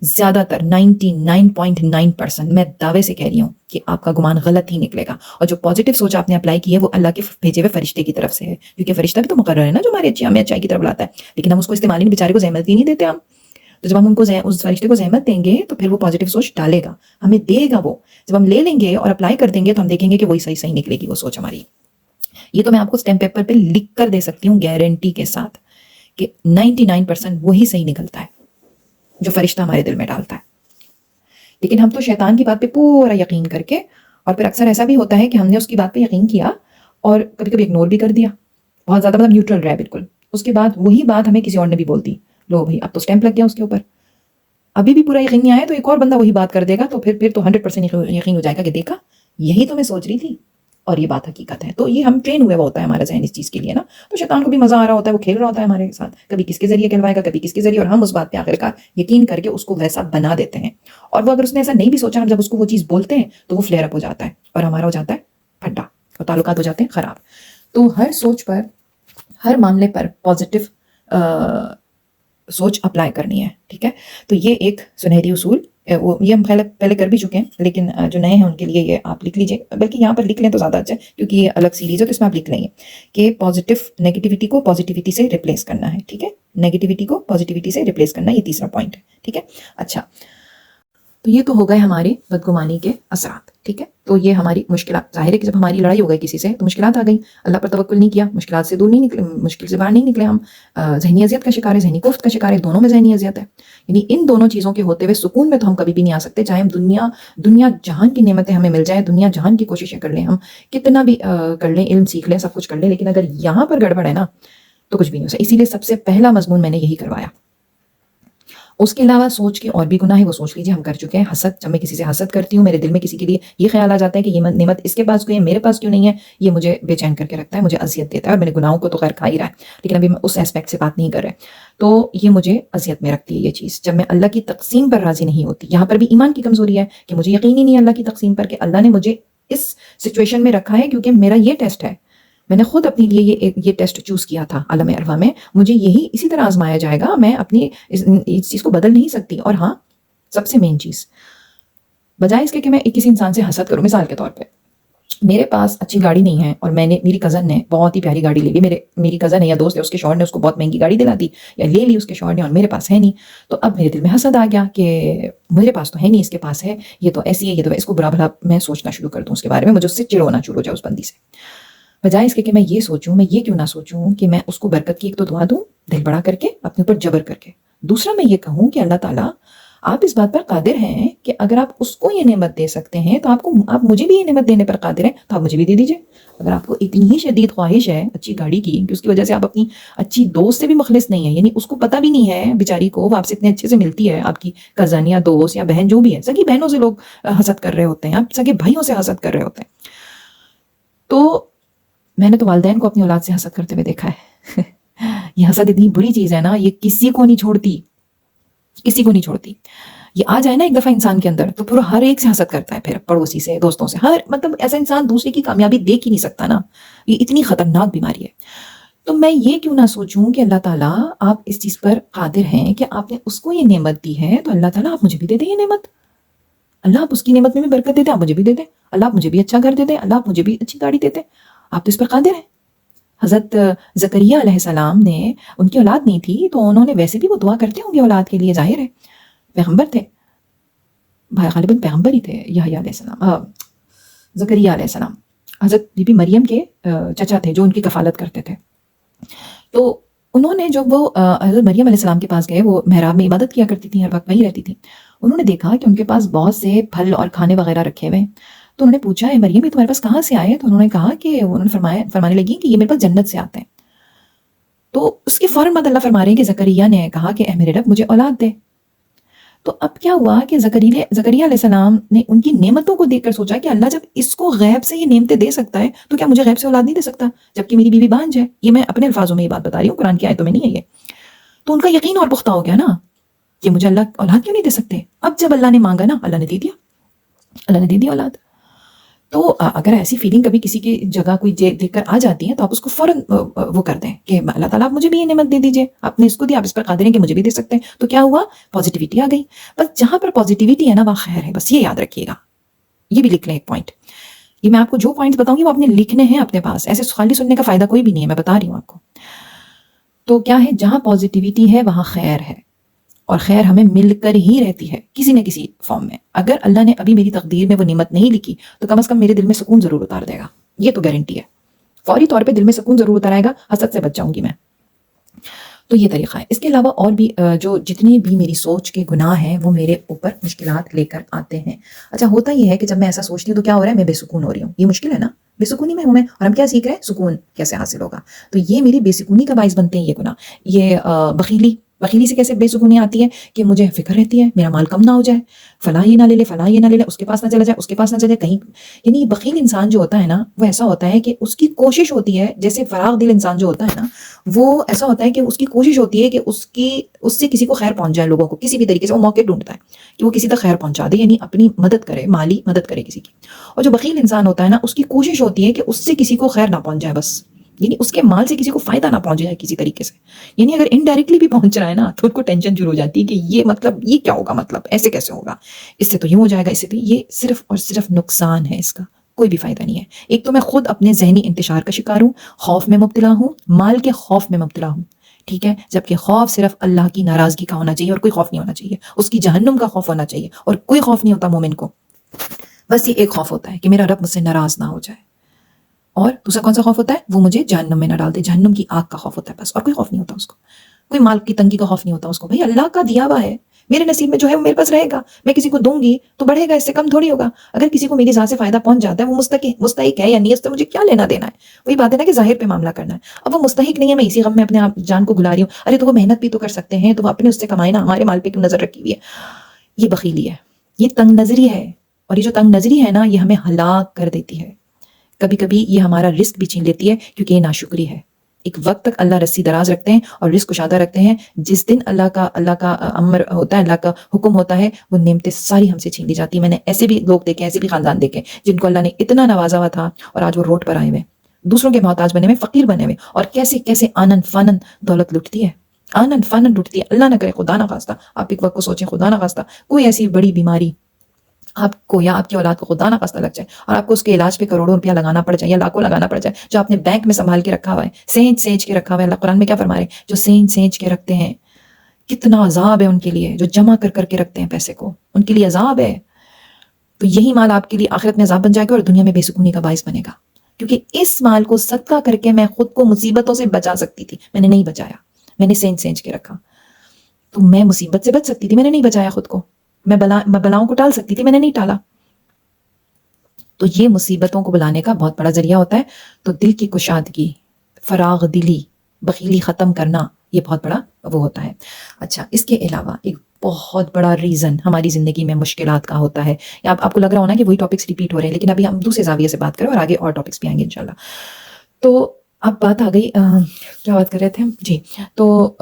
زیادہ تر 99.9% میں دعوے سے کہہ رہی ہوں کہ آپ کا گمان غلط ہی نکلے گا. اور جو پازیٹیو سوچ آپ نے اپلائی کی ہے وہ اللہ کے بھیجے ہوئے فرشتے کی طرف سے ہے, کیونکہ فرشتہ بھی تو مقرر ہے نا جو ہمیں اچھائی کی طرف لاتا ہے, لیکن ہم اس کو استعمال نہیں, بیچارے کو زحمت ہی نہیں دیتے ہم. تو جب ہم ان کو اس فرشتے کو زحمت دیں گے تو پھر وہ پازیٹیو سوچ ڈالے گا, ہمیں دے گا. وہ جب ہم لے لیں گے اور اپلائی کر دیں گے تو ہم دیکھیں گے کہ وہی صحیح نکلے گی وہ سوچ ہماری. یہ تو میں آپ کو اسٹیمپ پیپر پہ لکھ کر دے سکتی ہوں گارنٹی کے ساتھ کہ 99% وہی صحیح نکلتا ہے جو فرشتہ ہمارے دل میں ڈالتا ہے. لیکن ہم تو شیطان کی بات پہ پورا یقین کر کے, اور پھر اکثر ایسا بھی ہوتا ہے کہ ہم نے اس کی بات پہ یقین کیا اور کبھی کبھی اگنور بھی کر دیا, بہت زیادہ مطلب نیوٹرل رہا بالکل. اس کے بعد وہی بات ہمیں کسی اور نے بھی بول دی, لو بھائی اب تو اسٹیمپ لگ گیا اس کے اوپر, ابھی بھی پورا یقین نہیں آیا تو ایک اور بندہ وہی بات کر دے گا, تو پھر تو 100% یقین ہو جائے گا کہ دیکھا یہی تو میں سوچ رہی تھی اور یہ بات حقیقت ہے. تو یہ ہم ٹرین ہوئے ہوا ہوتا ہے ہمارا ذہن اس چیز کے لیے نا. تو شیطان کو بھی مزہ آ رہا ہوتا ہے, وہ کھیل رہا ہوتا ہے ہمارے ساتھ, کبھی کس کے ذریعے کھلوائے گا, کبھی کس کے ذریعے, اور ہم اس بات پہ آخرکار یقین کر کے اس کو ویسا بنا دیتے ہیں. اور وہ اگر اس نے ایسا نہیں بھی سوچا, ہم جب اس کو وہ چیز بولتے ہیں تو وہ فلیئر اپ ہو جاتا ہے اور ہمارا ہو جاتا ہے پھٹا, اور تعلقات ہو جاتے ہیں خراب. تو ہر سوچ پر, ہر معاملے پر پازیٹیو سوچ اپلائی کرنی ہے, ٹھیک ہے. تو یہ ایک سنہری اصول, یہ ہم پہلے کر بھی چکے ہیں, لیکن جو نئے ہیں ان کے لیے یہ آپ لکھ لیجئے, بلکہ یہاں پر لکھ لیں تو زیادہ اچھا ہے کیونکہ یہ الگ سیریز ہے تو اس میں آپ لکھ لیں گے کہ نیگیٹیوٹی کو پازیٹیوٹی سے ریپلیس کرنا ہے, ٹھیک ہے. نیگیٹیوٹی کو پازیٹیوٹی سے ریپلیس کرنا, یہ تیسرا پوائنٹ ہے, ٹھیک ہے. اچھا, تو یہ تو ہو گئے ہمارے بدگمانی کے اثرات, ٹھیک ہے. تو یہ ہماری مشکلات, ظاہر ہے کہ جب ہماری لڑائی ہو گئی کسی سے تو مشکلات آ گئی, اللہ پر توکل نہیں کیا, مشکلات سے دور نہیں نکلے, مشکل سے باہر نہیں نکلے ہم, ذہنی اذیت کا شکار ہے, ذہنی کوفت کا شکار ہے, دونوں میں ذہنی اذیت ہے. یعنی ان دونوں چیزوں کے ہوتے ہوئے سکون میں تو ہم کبھی بھی نہیں آ سکتے, چاہے ہم دنیا جہان کی نعمتیں ہمیں مل جائیں, دنیا جہان کی کوششیں کر لیں, ہم کتنا بھی کر لیں, علم سیکھ لیں, سب کچھ کر لیں, لیکن اگر یہاں پر گڑبڑ ہے نا تو کچھ بھی نہیں ہو سکتا. اسی لیے سب سے پہلا مضمون میں نے یہی کروایا. اس کے علاوہ سوچ کے اور بھی گناہ ہے, وہ سوچ لیجیے ہم کر چکے ہیں. حسد, جب میں کسی سے حسد کرتی ہوں, میرے دل میں کسی کے لیے یہ خیال آ جاتا ہے کہ یہ نعمت اس کے پاس کیوں ہے, میرے پاس کیوں نہیں ہے, یہ مجھے بے چین کر کے رکھتا ہے, مجھے اذیت دیتا ہے. اور میرے گناہوں کو تو خیر کھا ہی رہا ہے, لیکن ابھی اس ایسپیکٹ سے بات نہیں کر رہے. تو یہ مجھے اذیت میں رکھتی ہے یہ چیز, جب میں اللہ کی تقسیم پر راضی نہیں ہوتی. یہاں پر بھی ایمان کی کمزوری ہے کہ مجھے یقین ہی نہیں ہے اللہ کی تقسیم پر, کہ اللہ نے مجھے اس سچویشن میں رکھا ہے کیونکہ میرا یہ ٹیسٹ ہے, میں نے خود اپنے لیے یہ ٹیسٹ چوز کیا تھا عالم ارواح میں, مجھے یہی اسی طرح آزمایا جائے گا, میں اپنی اس چیز کو بدل نہیں سکتی. اور ہاں, سب سے مین چیز, بجائے اس کے کہ میں کسی انسان سے حسد کروں, مثال کے طور پہ میرے پاس اچھی گاڑی نہیں ہے اور میری کزن نے بہت ہی پیاری گاڑی لے لی, میری کزن ہے یا دوست ہے, اس کے شوہر نے اس کو بہت مہنگی گاڑی دلا دی یا لے لی اس کے شوہر نے, اور میرے پاس ہے نہیں. تو اب میرے دل میں حسد آ گیا کہ میرے پاس تو ہے نہیں, اس کے پاس ہے, یہ تو ایسی ہے, یہ تو اس کو برا بھلا میں سوچنا شروع کر دوں اس کے بارے میں, مجھے اس سے چڑ ہونا شروع ہو جائے اس بندی سے. بجائے اس کے کہ میں یہ سوچوں, میں یہ کیوں نہ سوچوں کہ میں اس کو برکت کی ایک تو دعا دوں دل بڑا کر کے, اپنے اوپر جبر کر کے. دوسرا میں یہ کہوں کہ اللہ تعالیٰ آپ اس بات پر قادر ہیں کہ اگر آپ اس کو یہ نعمت دے سکتے ہیں تو آپ مجھے بھی یہ نعمت دینے پر قادر ہیں, تو آپ مجھے بھی دے دیجئے. اگر آپ کو اتنی ہی شدید خواہش ہے اچھی گاڑی کی کہ اس کی وجہ سے آپ اپنی اچھی دوست سے بھی مخلص نہیں ہیں, یعنی اس کو پتہ بھی نہیں ہے بیچاری کو, وہ آپ سے اتنے اچھے سے ملتی ہے, آپ کی کزن یا دوست یا بہن جو بھی ہے, سگی بہنوں سے لوگ حسد کر رہے ہوتے ہیں, آپ سگے بھائیوں سے حسد کر رہے ہوتے ہیں. تو میں نے تو والدین کو اپنی اولاد سے حسد کرتے ہوئے دیکھا ہے. یہ حسد اتنی بری چیز ہے نا, یہ کسی کو نہیں چھوڑتی, کسی کو نہیں چھوڑتی. یہ آ جائے نا ایک دفعہ انسان کے اندر تو پورا ہر ایک سے حسد کرتا ہے, پھر پڑوسی سے, دوستوں سے, ہر مطلب ایسا انسان دوسرے کی کامیابی دیکھ ہی نہیں سکتا نا. یہ اتنی خطرناک بیماری ہے. تو میں یہ کیوں نہ سوچوں کہ اللہ تعالیٰ آپ اس چیز پر قادر ہیں کہ آپ نے اس کو یہ نعمت دی ہے، تو اللہ تعالیٰ آپ مجھے بھی دے دیں یہ نعمت، اللہ آپ اس کی نعمت میں بھی برکت دے دیں، آپ مجھے بھی دے دیں، اللہ آپ مجھے بھی اچھا گھر دے دیں، اللہ آپ مجھے بھی اچھی گاڑی دے دیں، آپ تو اس پر قادر ہیں۔ حضرت زکریا علیہ السلام نے، ان کی اولاد نہیں تھی تو انہوں نے ویسے بھی وہ دعا کرتے ہوں گے اولاد کے لیے، ظاہر ہے پیغمبر تھے، غالباً پیغمبر ہی تھے یحییٰ علیہ السلام، زکریا علیہ السلام حضرت بی بی مریم کے چچا تھے جو ان کی کفالت کرتے تھے۔ تو انہوں نے جب وہ حضرت مریم علیہ السلام کے پاس گئے، وہ محراب میں عبادت کیا کرتی تھیں، ہر وقت وہیں رہتی تھیں، انہوں نے دیکھا کہ ان کے پاس بہت سے پھل اور کھانے وغیرہ رکھے ہوئے ہیں، تو انہوں نے پوچھا ہے مریم یہ تمہارے پاس کہاں سے آئے؟ تو انہوں نے کہا کہ انہوں نے فرمانے لگی کہ یہ میرے پاس جنت سے آتے ہیں۔ تو اس کے فوراً بعد اللہ فرما رہے ہیں کہ زکریا نے کہا کہ اے میرے رب مجھے اولاد دے۔ تو اب کیا ہوا کہ زکریا علیہ السلام نے ان کی نعمتوں کو دیکھ کر سوچا کہ اللہ جب اس کو غیب سے یہ نعمتیں دے سکتا ہے تو کیا مجھے غیب سے اولاد نہیں دے سکتا، جبکہ میری بیوی بانجھ ہے؟ یہ میں اپنے الفاظوں میں یہ بات بتا رہی ہوں، قرآن کی آیتوں میں نہیں ہے یہ۔ تو ان کا یقین اور پختہ ہو گیا نا کہ مجھے اللہ اولاد کیوں نہیں دے سکتے۔ اب جب اللہ نے مانگا نا، اللہ نے دے دیا، اللہ نے دے دیا اولاد۔ تو اگر ایسی فیلنگ کبھی کسی کی جگہ کوئی دیکھ کر آ جاتی ہے تو آپ اس کو فوراً وہ کر دیں کہ اللہ تعالیٰ آپ مجھے بھی یہ نعمت دے دیجئے، آپ نے اس کو دیا، آپ اس پر قادر ہیں کہ مجھے بھی دے سکتے ہیں۔ تو کیا ہوا؟ پازیٹیوٹی آ گئی۔ بس جہاں پر پازیٹیوٹی ہے نا وہاں خیر ہے، بس یہ یاد رکھیے گا، یہ بھی لکھ لیں ایک پوائنٹ۔ یہ میں آپ کو جو پوائنٹس بتاؤں گی وہ آپ نے لکھنے ہیں اپنے پاس، ایسے خالی سننے کا فائدہ کوئی بھی نہیں ہے، میں بتا رہی ہوں آپ کو۔ تو کیا ہے، جہاں پازیٹیوٹی ہے وہاں خیر ہے، اور خیر ہمیں مل کر ہی رہتی ہے کسی نہ کسی فارم میں۔ اگر اللہ نے ابھی میری تقدیر میں وہ نعمت نہیں لکھی تو کم از کم میرے دل میں سکون ضرور اتار دے گا، یہ تو گارنٹی ہے، فوری طور پہ دل میں سکون ضرور اتر آئے گا، حسد سے بچ جاؤں گی میں۔ تو یہ طریقہ ہے۔ اس کے علاوہ اور بھی جو جتنی بھی میری سوچ کے گناہ ہیں وہ میرے اوپر مشکلات لے کر آتے ہیں۔ اچھا ہوتا یہ ہے کہ جب میں ایسا سوچتی ہوں تو کیا ہو رہا ہے، میں بے سکون ہو رہی ہوں، یہ مشکل ہے نا، بے سکونی میں ہوں میں، اور ہم کیا سیکھ رہے ہیں، سکون کیسے حاصل ہوگا۔ تو یہ میری بے سکونی کا باعث بنتے ہیں یہ گناہ۔ یہ بخیلی سے کیسے بے سکونی آتی ہے کہ مجھے فکر رہتی ہے میرا مال کم نہ ہو جائے، فلاں یہ نہ لے لے، فلاں یہ نہ لے لے، اس کے پاس نہ چلا جائے، اس کے پاس نہ چلے کہیں۔ یعنی بخیل انسان جو ہوتا ہے نا وہ ایسا ہوتا ہے کہ اس کی کوشش ہوتی ہے، جیسے فراغ دل انسان جو ہوتا ہے نا وہ ایسا ہوتا ہے کہ اس کی کوشش ہوتی ہے کہ اس سے کسی کو خیر پہنچ جائے، لوگوں کو کسی بھی طریقے سے وہ موقع ڈھونڈتا ہے کہ وہ کسی تک خیر پہنچا دے، یعنی اپنی مدد کرے، مالی مدد کرے کسی کی۔ اور جو بخیل انسان ہوتا ہے نا اس کی کوشش ہوتی ہے کہ اس سے کسی کو خیر نہ پہنچ جائے، بس یعنی اس کے مال سے کسی کو فائدہ نہ پہنچ جائے کسی طریقے سے، یعنی اگر انڈائریکٹلی بھی پہنچ رہا ہے نا تو ان کو ٹینشن شروع ہو جاتی ہے کہ یہ مطلب یہ کیا ہوگا، مطلب ایسے کیسے ہوگا، اس سے تو یوں ہو جائے گا، اس سے تو یہ صرف اور صرف نقصان ہے، اس کا کوئی بھی فائدہ نہیں ہے۔ ایک تو میں خود اپنے ذہنی انتشار کا شکار ہوں، خوف میں مبتلا ہوں، مال کے خوف میں مبتلا ہوں، ٹھیک ہے، جبکہ خوف صرف اللہ کی ناراضگی کا ہونا چاہیے اور کوئی خوف نہیں ہونا چاہیے، اس کی جہنم کا خوف ہونا چاہیے، اور کوئی خوف نہیں ہوتا مومن کو، بس یہ ایک خوف ہوتا ہے کہ میرا رب مجھ سے ناراض نہ ہو جائے، اور دوسرا کون سا خوف ہوتا ہے، وہ مجھے جہنم میں نہ ڈال دے، جہنم کی آگ کا خوف ہوتا ہے بس، اور کوئی خوف نہیں ہوتا اس کو، کوئی مال کی تنگی کا خوف نہیں ہوتا اس کو، بھائی اللہ کا دیا ہوا ہے، میرے نصیب میں جو ہے وہ میرے پاس رہے گا، میں کسی کو دوں گی تو بڑھے گا، اس سے کم تھوڑی ہوگا۔ اگر کسی کو میری ذات سے فائدہ پہنچ جاتا ہے وہ مستحق ہے یا نہیں، اس سے مجھے کیا لینا دینا ہے، وہی بات ہے نا کہ ظاہر پہ معاملہ کرنا ہے۔ اب وہ مستحق نہیں ہے، میں اسی غم میں اپنے آپ جان کو گلا رہی ہوں، ارے تو وہ محنت بھی تو کر سکتے ہیں، تو وہ اپنے اس سے کمائے نا، ہمارے مال پہ کیوں نظر رکھی ہوئی ہے۔ یہ بخیلی ہے، یہ تنگ نظری ہے، اور یہ جو تنگ نظری ہے نا یہ ہمیں ہلاک کر دیتی ہے، کبھی کبھی یہ ہمارا رزق بھی چھین لیتی ہے، کیونکہ یہ ناشکری ہے۔ ایک وقت تک اللہ رسی دراز رکھتے ہیں اور رزق کشادہ رکھتے ہیں، جس دن اللہ کا امر ہوتا ہے، اللہ کا حکم ہوتا ہے، وہ نعمتیں ساری ہم سے چھین لی جاتی ہیں۔ میں نے ایسے بھی لوگ دیکھے، ایسے بھی خاندان دیکھے جن کو اللہ نے اتنا نوازا ہوا تھا اور آج وہ روڈ پر آئے ہوئے، دوسروں کے محتاج بنے ہوئے، فقیر بنے ہوئے، اور کیسے کیسے آنن فانن دولت لٹتی ہے، آنن فانن لٹتی ہے۔ اللہ نہ کرے، خدا نہ خواستہ، آپ ایک وقت کو سوچیں، خدا نہ خواستہ کوئی ایسی بڑی بیماری آپ کو یا آپ کی اولاد کو خدا نہ خواستہ لگ جائے اور آپ کو اس کے علاج پہ کروڑوں روپیہ لگانا پڑ جائے یا لاکھوں لگانا پڑ جائے، جو آپ نے بینک میں سنبھال کے رکھا ہوا ہے، سینچ کے رکھا ہوا ہے۔ اللہ قرآن میں کیا فرما رہے ہیں، جو سینچ کے رکھتے ہیں، کتنا عذاب ہے ان کے لیے، جو جمع کر کے رکھتے ہیں پیسے کو، ان کے لیے عذاب ہے۔ تو یہی مال آپ کے لیے آخرت میں عذاب بن جائے گا اور دنیا میں بے سکونی کا باعث بنے گا، کیونکہ اس مال کو صدقہ کر کے میں خود کو مصیبتوں سے بچا سکتی تھی، میں نے نہیں بچایا، میں نے سینچ کے رکھا، تو میں مصیبت سے بچ سکتی تھی، میں نے نہیں بچایا خود کو، میں بلاؤں کو ٹال سکتی تھی، میں نے نہیں ٹالا۔ تو یہ مصیبتوں کو بلانے کا بہت بڑا ذریعہ ہوتا ہے۔ تو دل کی کشادگی، فراغ دلی، بخیلی ختم کرنا، یہ بہت بڑا وہ ہوتا ہے۔ اچھا، اس کے علاوہ ایک بہت بڑا ریزن ہماری زندگی میں مشکلات کا ہوتا ہے، یا آپ کو لگ رہا ہونا کہ وہی ٹاپکس ریپیٹ ہو رہے ہیں، لیکن ابھی ہم دوسرے زاویے سے بات کریں اور آگے اور ٹاپکس بھی آئیں گے انشاءاللہ۔ تو اب بات آ گئی، کیا بات کر رہے تھے ہم؟ جی، تو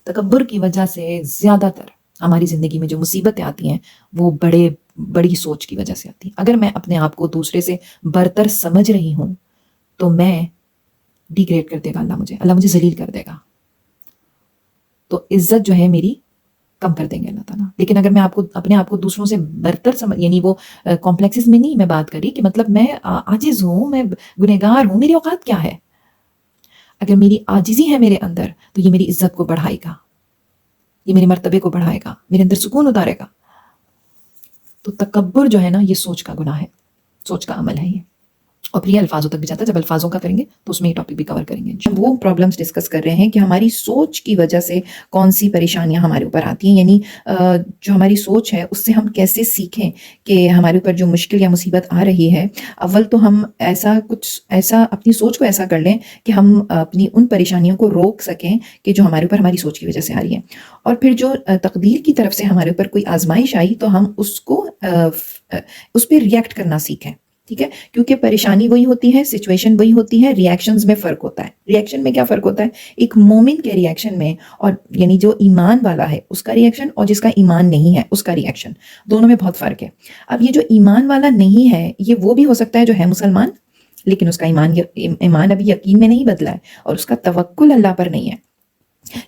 تکبر کی وجہ سے زیادہ تر ہماری زندگی میں جو مصیبتیں آتی ہیں وہ بڑی سوچ کی وجہ سے آتی ہیں۔ اگر میں اپنے آپ کو دوسرے سے برتر سمجھ رہی ہوں تو میں ڈیگریڈ کر دے گا اللہ مجھے ذلیل کر دے گا، تو عزت جو ہے میری کم کر دیں گے اللہ تعالیٰ. لیکن اگر میں اپنے آپ کو دوسروں سے برتر سمجھ، یعنی وہ کمپلیکسز میں نہیں میں بات کر رہی کہ مطلب میں عاجز ہوں، میں گنہگار ہوں، میری اوقات کیا ہے، اگر میری عاجزی ہے میرے اندر تو یہ میری عزت کو بڑھائے گا، یہ میرے مرتبے کو بڑھائے گا، میرے اندر سکون اتارے گا. تو تکبر جو ہے نا، یہ سوچ کا گناہ ہے، سوچ کا عمل ہے یہ، اور پھر یہ الفاظوں تک بھی جاتا ہے. جب الفاظوں کا کریں گے تو اس میں یہ ٹاپک بھی کور کریں گے. جب وہ پرابلمس ڈسکس کر رہے ہیں کہ ہماری سوچ کی وجہ سے کون سی پریشانیاں ہمارے اوپر آتی ہیں، یعنی جو ہماری سوچ ہے اس سے ہم کیسے سیکھیں کہ ہمارے اوپر جو مشکل یا مصیبت آ رہی ہے، اول تو ہم ایسا اپنی سوچ کو ایسا کر لیں کہ ہم اپنی ان پریشانیوں کو روک سکیں کہ جو ہمارے اوپر ہماری سوچ کی وجہ سے آ رہی ہیں. اور پھر جو تقدیر کی طرف سے ہمارے اوپر کوئی آزمائش آئی تو ہم اس پہ ریئیکٹ کرنا سیکھیں. ٹھیک ہے، کیونکہ پریشانی وہی ہوتی ہے، سچویشن وہی ہوتی ہے، ریئیکشنز میں فرق ہوتا ہے. ریئیکشن میں کیا فرق ہوتا ہے؟ ایک مومن کے ریئیکشن میں، اور یعنی جو ایمان والا ہے اس کا ریئیکشن، اور جس کا ایمان نہیں ہے اس کا ریئیکشن، دونوں میں بہت فرق ہے. اب یہ جو ایمان والا نہیں ہے، یہ وہ بھی ہو سکتا ہے جو ہے مسلمان لیکن اس کا ایمان ابھی یقین میں نہیں بدلا ہے، اور اس کا توکل اللہ پر نہیں ہے.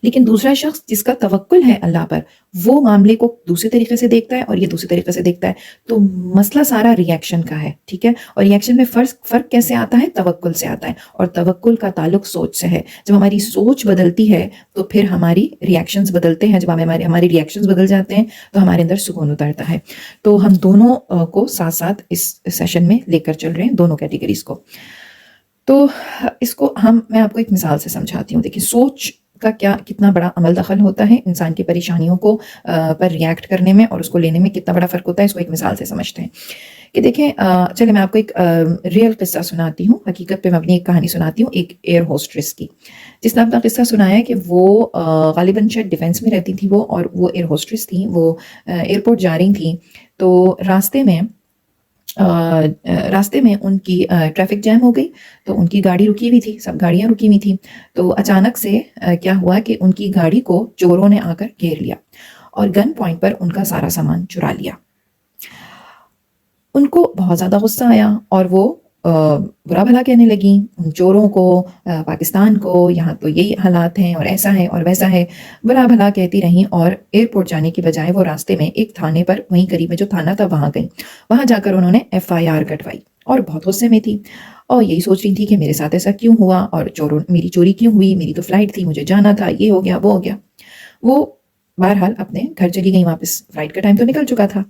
لیکن دوسرا شخص جس کا توکل ہے اللہ پر، وہ معاملے کو دوسرے طریقے سے دیکھتا ہے اور یہ دوسرے طریقے سے دیکھتا ہے. تو مسئلہ سارا ریئیکشن کا ہے. ٹھیک ہے، اور ریئیکشن میں فرق کیسے آتا ہے؟ توکل سے آتا ہے، اور توکل کا تعلق سوچ سے ہے. جب ہماری سوچ بدلتی ہے تو پھر ہماری ریئیکشنز بدلتے ہیں. جب ہماری ریئیکشنز بدل جاتے ہیں تو ہمارے اندر سکون اترتا ہے. تو ہم دونوں کو ساتھ ساتھ اس سیشن میں لے کر چل رہے ہیں، دونوں کیٹیگریز کو. تو اس کو میں آپ کو ایک مثال سے سمجھاتی ہوں. دیکھیں، سوچ کا کتنا بڑا عمل دخل ہوتا ہے انسان کی پریشانیوں کو پر ریئیکٹ کرنے میں، اور اس کو لینے میں کتنا بڑا فرق ہوتا ہے. اس کو ایک مثال سے سمجھتے ہیں کہ دیکھیں، چلے میں آپ کو ایک ریئل قصہ سناتی ہوں، حقیقت پہ مبنی ایک کہانی سناتی ہوں ایک ایئر ہوسٹریس کی، جس نے اپنا قصہ سنایا ہے کہ وہ غالباً شاید ڈیفینس میں رہتی تھی وہ، اور وہ ایئر ہوسٹریس تھیں. وہ ایئرپورٹ جا رہی تھیں تو راستے میں ان کی ٹریفک جیم ہو گئی. تو ان کی گاڑی رکی ہوئی تھی، سب گاڑیاں رکی ہوئی تھیں. تو اچانک سے کیا ہوا کہ ان کی گاڑی کو چوروں نے آ کر گھیر لیا اور گن پوائنٹ پر ان کا سارا سامان چرا لیا. ان کو بہت زیادہ غصہ آیا اور وہ برا بھلا کہنے لگیں ان چوروں کو، پاکستان کو، یہاں تو یہی حالات ہیں اور ایسا ہے اور ویسا ہے. برا بھلا کہتی رہیں، اور ایئرپورٹ جانے کی بجائے وہ راستے میں ایک تھانے پر، وہیں قریب میں جو تھانہ تھا وہاں گئیں. وہاں جا کر انہوں نے FIR کٹوائی اور بہت غصے میں تھی، اور یہی سوچ رہی تھی کہ میرے ساتھ ایسا کیوں ہوا، اور میری چوری کیوں ہوئی، میری تو فلائٹ تھی، مجھے جانا تھا، یہ ہو گیا وہ ہو گیا. وہ بہرحال اپنے گھر چلی گئیں واپس، فلائٹ کا ٹائم تو نکل چکا تھا.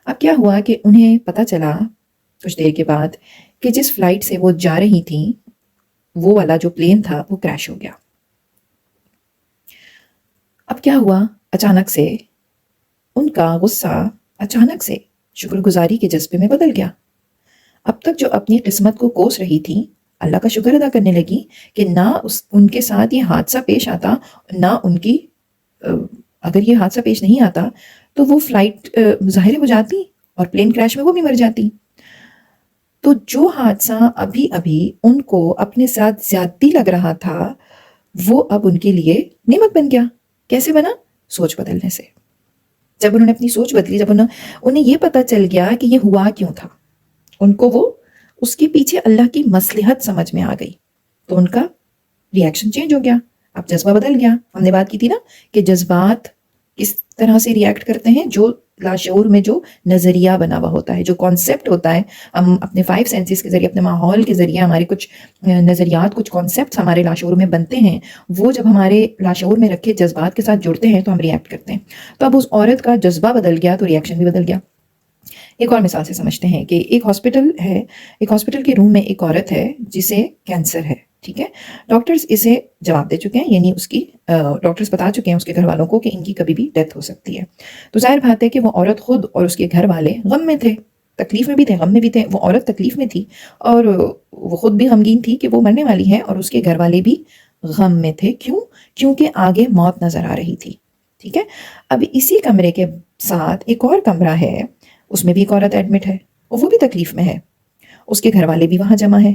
اب کیا ہوا کہ انہیں پتہ چلا کچھ دیر کے بعد کہ جس فلائٹ سے وہ جا رہی تھیں، وہ والا جو پلین تھا وہ کریش ہو گیا. اب کیا ہوا، اچانک سے ان کا غصہ اچانک سے شکر گزاری کے جذبے میں بدل گیا. اب تک جو اپنی قسمت کو کوس رہی تھی، اللہ کا شکر ادا کرنے لگی کہ نہ ان کے ساتھ یہ حادثہ پیش آتا، نہ ان کی اگر یہ حادثہ پیش نہیں آتا تو وہ فلائٹ ظاہر ہو جاتی اور پلین کریش میں وہ بھی مر جاتی. تو جو حادثہ ابھی ان کو اپنے ساتھ زیادتی لگ رہا تھا، وہ اب ان کے لیے نعمت بن گیا. کیسے بنا؟ سوچ بدلنے سے. جب انہوں نے اپنی سوچ بدلی، جب انہیں یہ پتہ چل گیا کہ یہ ہوا کیوں تھا، ان کو وہ اس کے پیچھے اللہ کی مصلحت سمجھ میں آ گئی، تو ان کا ریئیکشن چینج ہو گیا. اب جذبہ بدل گیا. ہم نے بات کی تھی نا کہ جذبات کس طرح سے ریئیکٹ کرتے ہیں، جو لاشعور میں جو نظریہ بنا ہوا ہوتا ہے، جو کانسیپٹ ہوتا ہے، ہم اپنے 5 سینسز کے ذریعے، اپنے ماحول کے ذریعے ہمارے کچھ نظریات، کچھ کانسیپٹس ہمارے لاشعور میں بنتے ہیں، وہ جب ہمارے لاشعور میں رکھے جذبات کے ساتھ جڑتے ہیں تو ہم ریئیکٹ کرتے ہیں. تو اب اس عورت کا جذبہ بدل گیا تو ریئیکشن بھی بدل گیا. ایک اور مثال سے سمجھتے ہیں کہ ایک ہاسپٹل کے روم میں ایک عورت ہے جسے کینسر ہے. ٹھیک ہے، ڈاکٹرز اسے جواب دے چکے ہیں، یعنی ڈاکٹرز بتا چکے ہیں اس کے گھر والوں کو کہ ان کی کبھی بھی ڈیتھ ہو سکتی ہے. تو ظاہر بات ہے کہ وہ عورت خود اور اس کے گھر والے غم میں تھے، تکلیف میں بھی تھے، غم میں بھی تھے. وہ عورت تکلیف میں تھی اور وہ خود بھی غمگین تھی کہ وہ مرنے والی ہے، اور اس کے گھر والے بھی غم میں تھے. کیونکہ آگے موت نظر آ رہی تھی. ٹھیک ہے، اب اسی کمرے کے ساتھ ایک اور کمرہ ہے، اس میں بھی ایک عورت ایڈمٹ ہے اور وہ بھی تکلیف میں ہے، اس کے گھر والے بھی وہاں جمع ہے.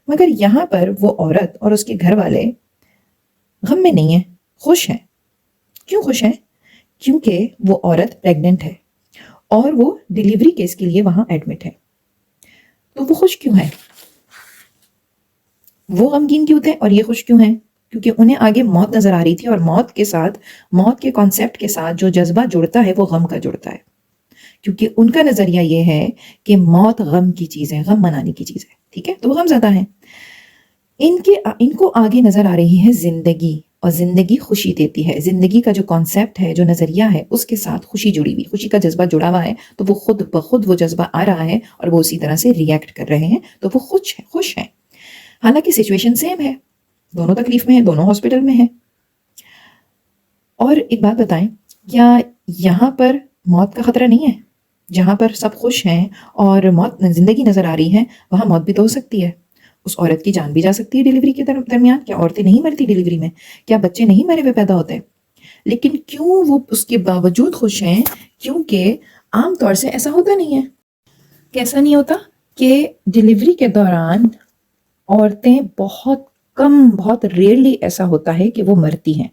مگر یہاں پر وہ عورت اور اس کے گھر والے غم میں نہیں ہیں، خوش ہیں. کیوں خوش ہیں؟ کیونکہ وہ عورت پریگننٹ ہے اور وہ ڈیلیوری کیس کے لیے وہاں ایڈمٹ ہے. تو وہ خوش کیوں ہے؟ وہ غمگین کیوں تھے اور یہ خوش کیوں ہیں؟ کیونکہ انہیں آگے موت نظر آ رہی تھی، اور موت کے ساتھ، موت کے کانسیپٹ کے ساتھ جو جذبہ جڑتا ہے وہ غم کا جڑتا ہے، کیونکہ ان کا نظریہ یہ ہے کہ موت غم کی چیز ہے، غم منانے کی چیز ہے، ٹھیک ہے؟ تو وہ غم زدہ ہیں۔ ان کو آگے نظر آ رہی ہے زندگی، اور زندگی خوشی دیتی ہے، زندگی کا جو کانسیپٹ ہے، جو نظریہ ہے، اس کے ساتھ خوشی جڑی ہوئی، خوشی کا جذبہ جڑا ہوا ہے، تو وہ خود بخود وہ جذبہ آ رہا ہے اور وہ اسی طرح سے ریئیکٹ کر رہے ہیں، تو وہ خوش ہیں۔ حالانکہ سچویشن سیم ہے، دونوں تکلیف میں ہیں، دونوں ہاسپٹل میں ہیں۔ اور ایک بات بتائیں، کیا یہاں پر موت کا خطرہ نہیں ہے؟ جہاں پر سب خوش ہیں اور موت زندگی نظر آ رہی ہے، وہاں موت بھی تو ہو سکتی ہے، اس عورت کی جان بھی جا سکتی ہے ڈیلیوری کے درمیان۔ کیا عورتیں نہیں مرتی ڈیلیوری میں؟ کیا بچے نہیں مرے ہوئے پیدا ہوتے؟ لیکن کیوں وہ اس کے باوجود خوش ہیں؟ کیونکہ عام طور سے ایسا ہوتا نہیں ہے۔ کیسا نہیں ہوتا؟ کہ ڈیلیوری کے دوران عورتیں بہت ریئرلی ایسا ہوتا ہے کہ وہ مرتی ہیں،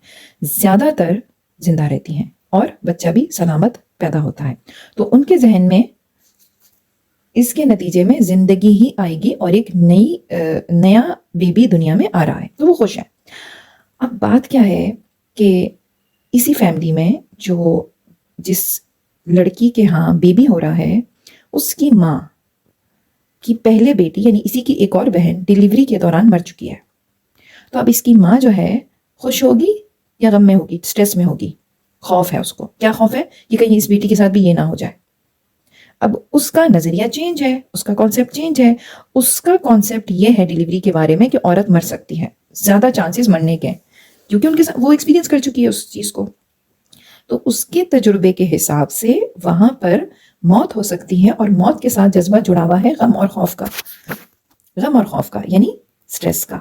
زیادہ تر زندہ رہتی ہیں اور بچہ بھی سلامت پیدا ہوتا ہے۔ تو ان کے ذہن میں اس کے نتیجے میں زندگی ہی آئے گی اور ایک نیا بیبی دنیا میں آ رہا ہے، تو وہ خوش ہیں۔ اب بات کیا ہے کہ اسی فیملی میں جس لڑکی کے ہاں بیبی ہو رہا ہے، اس کی ماں کی پہلے بیٹی یعنی اسی کی ایک اور بہن ڈیلیوری کے دوران مر چکی ہے۔ تو اب اس کی ماں جو ہے خوش ہوگی یا غم میں ہوگی، سٹریس میں ہوگی؟ خوف ہے اس کو۔ کیا خوف ہے؟ کہ کہیں اس بیٹی کے ساتھ بھی یہ نہ ہو جائے۔ اب اس کا نظریہ چینج ہے، اس کا کانسیپٹ چینج ہے۔ اس کا کانسیپٹ یہ ہے ڈیلیوری کے بارے میں کہ عورت مر سکتی ہے، زیادہ چانسز مرنے کے، کیونکہ ان کے ساتھ وہ ایکسپیرینس کر چکی ہے اس چیز کو۔ تو اس کے تجربے کے حساب سے وہاں پر موت ہو سکتی ہے، اور موت کے ساتھ جذبہ جڑا ہوا ہے غم اور خوف کا یعنی سٹریس کا،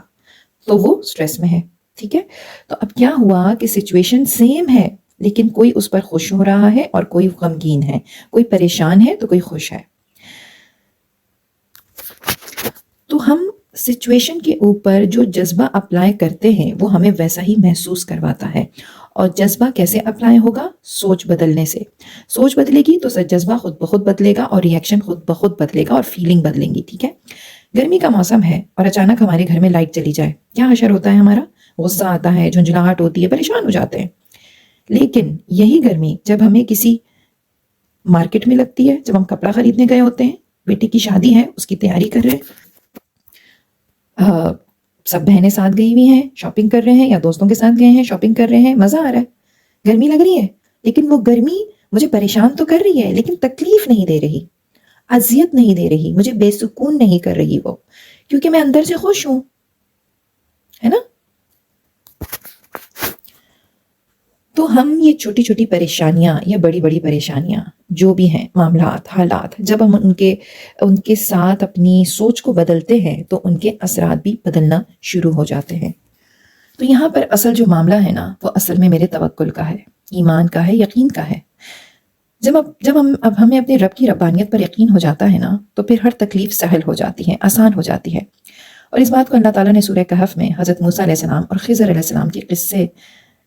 تو وہ سٹریس میں ہے، ٹھیک ہے؟ تو اب کیا ہوا کہ سچویشن سیم ہے، لیکن کوئی اس پر خوش ہو رہا ہے اور کوئی غمگین ہے، کوئی پریشان ہے تو کوئی خوش ہے۔ تو ہم سچویشن کے اوپر جو جذبہ اپلائی کرتے ہیں وہ ہمیں ویسا ہی محسوس کرواتا ہے۔ اور جذبہ کیسے اپلائی ہوگا؟ سوچ بدلنے سے۔ سوچ بدلے گی تو جذبہ خود بخود بدلے گا، اور ریئیکشن خود بخود بدلے گا، اور فیلنگ بدلیں گی، ٹھیک ہے؟ گرمی کا موسم ہے اور اچانک ہمارے گھر میں لائٹ چلی جائے، کیا حشر ہوتا ہے ہمارا؟ غصہ آتا ہے، جھنجھلاہٹ ہوتی ہے، پریشان ہو جاتے ہیں۔ لیکن یہی گرمی جب ہمیں کسی مارکیٹ میں لگتی ہے، جب ہم کپڑا خریدنے گئے ہوتے ہیں، بیٹی کی شادی ہے، اس کی تیاری کر رہے ہیں، سب بہنیں ساتھ گئی ہوئی ہیں، شاپنگ کر رہے ہیں، یا دوستوں کے ساتھ گئے ہیں شاپنگ کر رہے ہیں، مزہ آ رہا ہے، گرمی لگ رہی ہے، لیکن وہ گرمی مجھے پریشان تو کر رہی ہے، لیکن تکلیف نہیں دے رہی، اذیت نہیں دے رہی، مجھے بے سکون نہیں کر رہی وہ، کیونکہ میں اندر سے خوش ہوں، ہے نا؟ تو ہم یہ چھوٹی چھوٹی پریشانیاں یا بڑی بڑی پریشانیاں جو بھی ہیں، معاملات، حالات، جب ہم ان کے ساتھ اپنی سوچ کو بدلتے ہیں تو ان کے اثرات بھی بدلنا شروع ہو جاتے ہیں۔ تو یہاں پر اصل جو معاملہ ہے نا، وہ اصل میں میرے توکل کا ہے، ایمان کا ہے، یقین کا ہے۔ جب ہمیں اپنے رب کی ربانیت پر یقین ہو جاتا ہے نا، تو پھر ہر تکلیف سہل ہو جاتی ہے، آسان ہو جاتی ہے۔ اور اس بات کو اللہ تعالیٰ نے سورہ کہف میں حضرت موسیٰ علیہ السلام اور خضر علیہ السلام کے قصے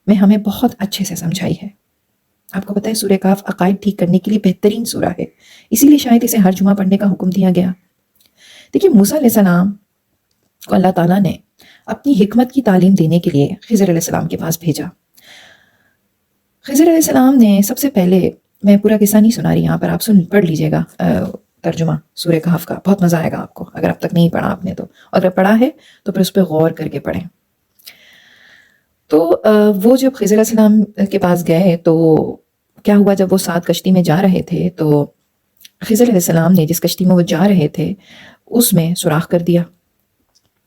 میں ہمیں بہت اچھے سے سمجھائی ہے۔ آپ کو پتہ ہے سورہ کہف عقائد ٹھیک کرنے کے لیے بہترین سورہ ہے، اسی لیے شاید اسے ہر جمعہ پڑھنے کا حکم دیا گیا۔ دیکھیے، موسیٰ علیہ السلام کو اللہ تعالیٰ نے اپنی حکمت کی تعلیم دینے کے لیے خضر علیہ السلام کے پاس بھیجا۔ خضر علیہ السلام نے سب سے پہلے، میں پورا قصہ نہیں سنا رہی یہاں پر، آپ پڑھ لیجئے گا ترجمہ سورہ کہف کا، بہت مزہ آئے گا آپ کو، اگر اب تک نہیں پڑھا آپ نے تو، اور اگر پڑھا ہے تو پھر اس پہ غور کر کے پڑھیں۔ تو وہ جب خضر علیہ السلام کے پاس گئے تو کیا ہوا، جب وہ ساتھ کشتی میں جا رہے تھے تو خضر علیہ السلام نے جس کشتی میں وہ جا رہے تھے اس میں سوراخ کر دیا۔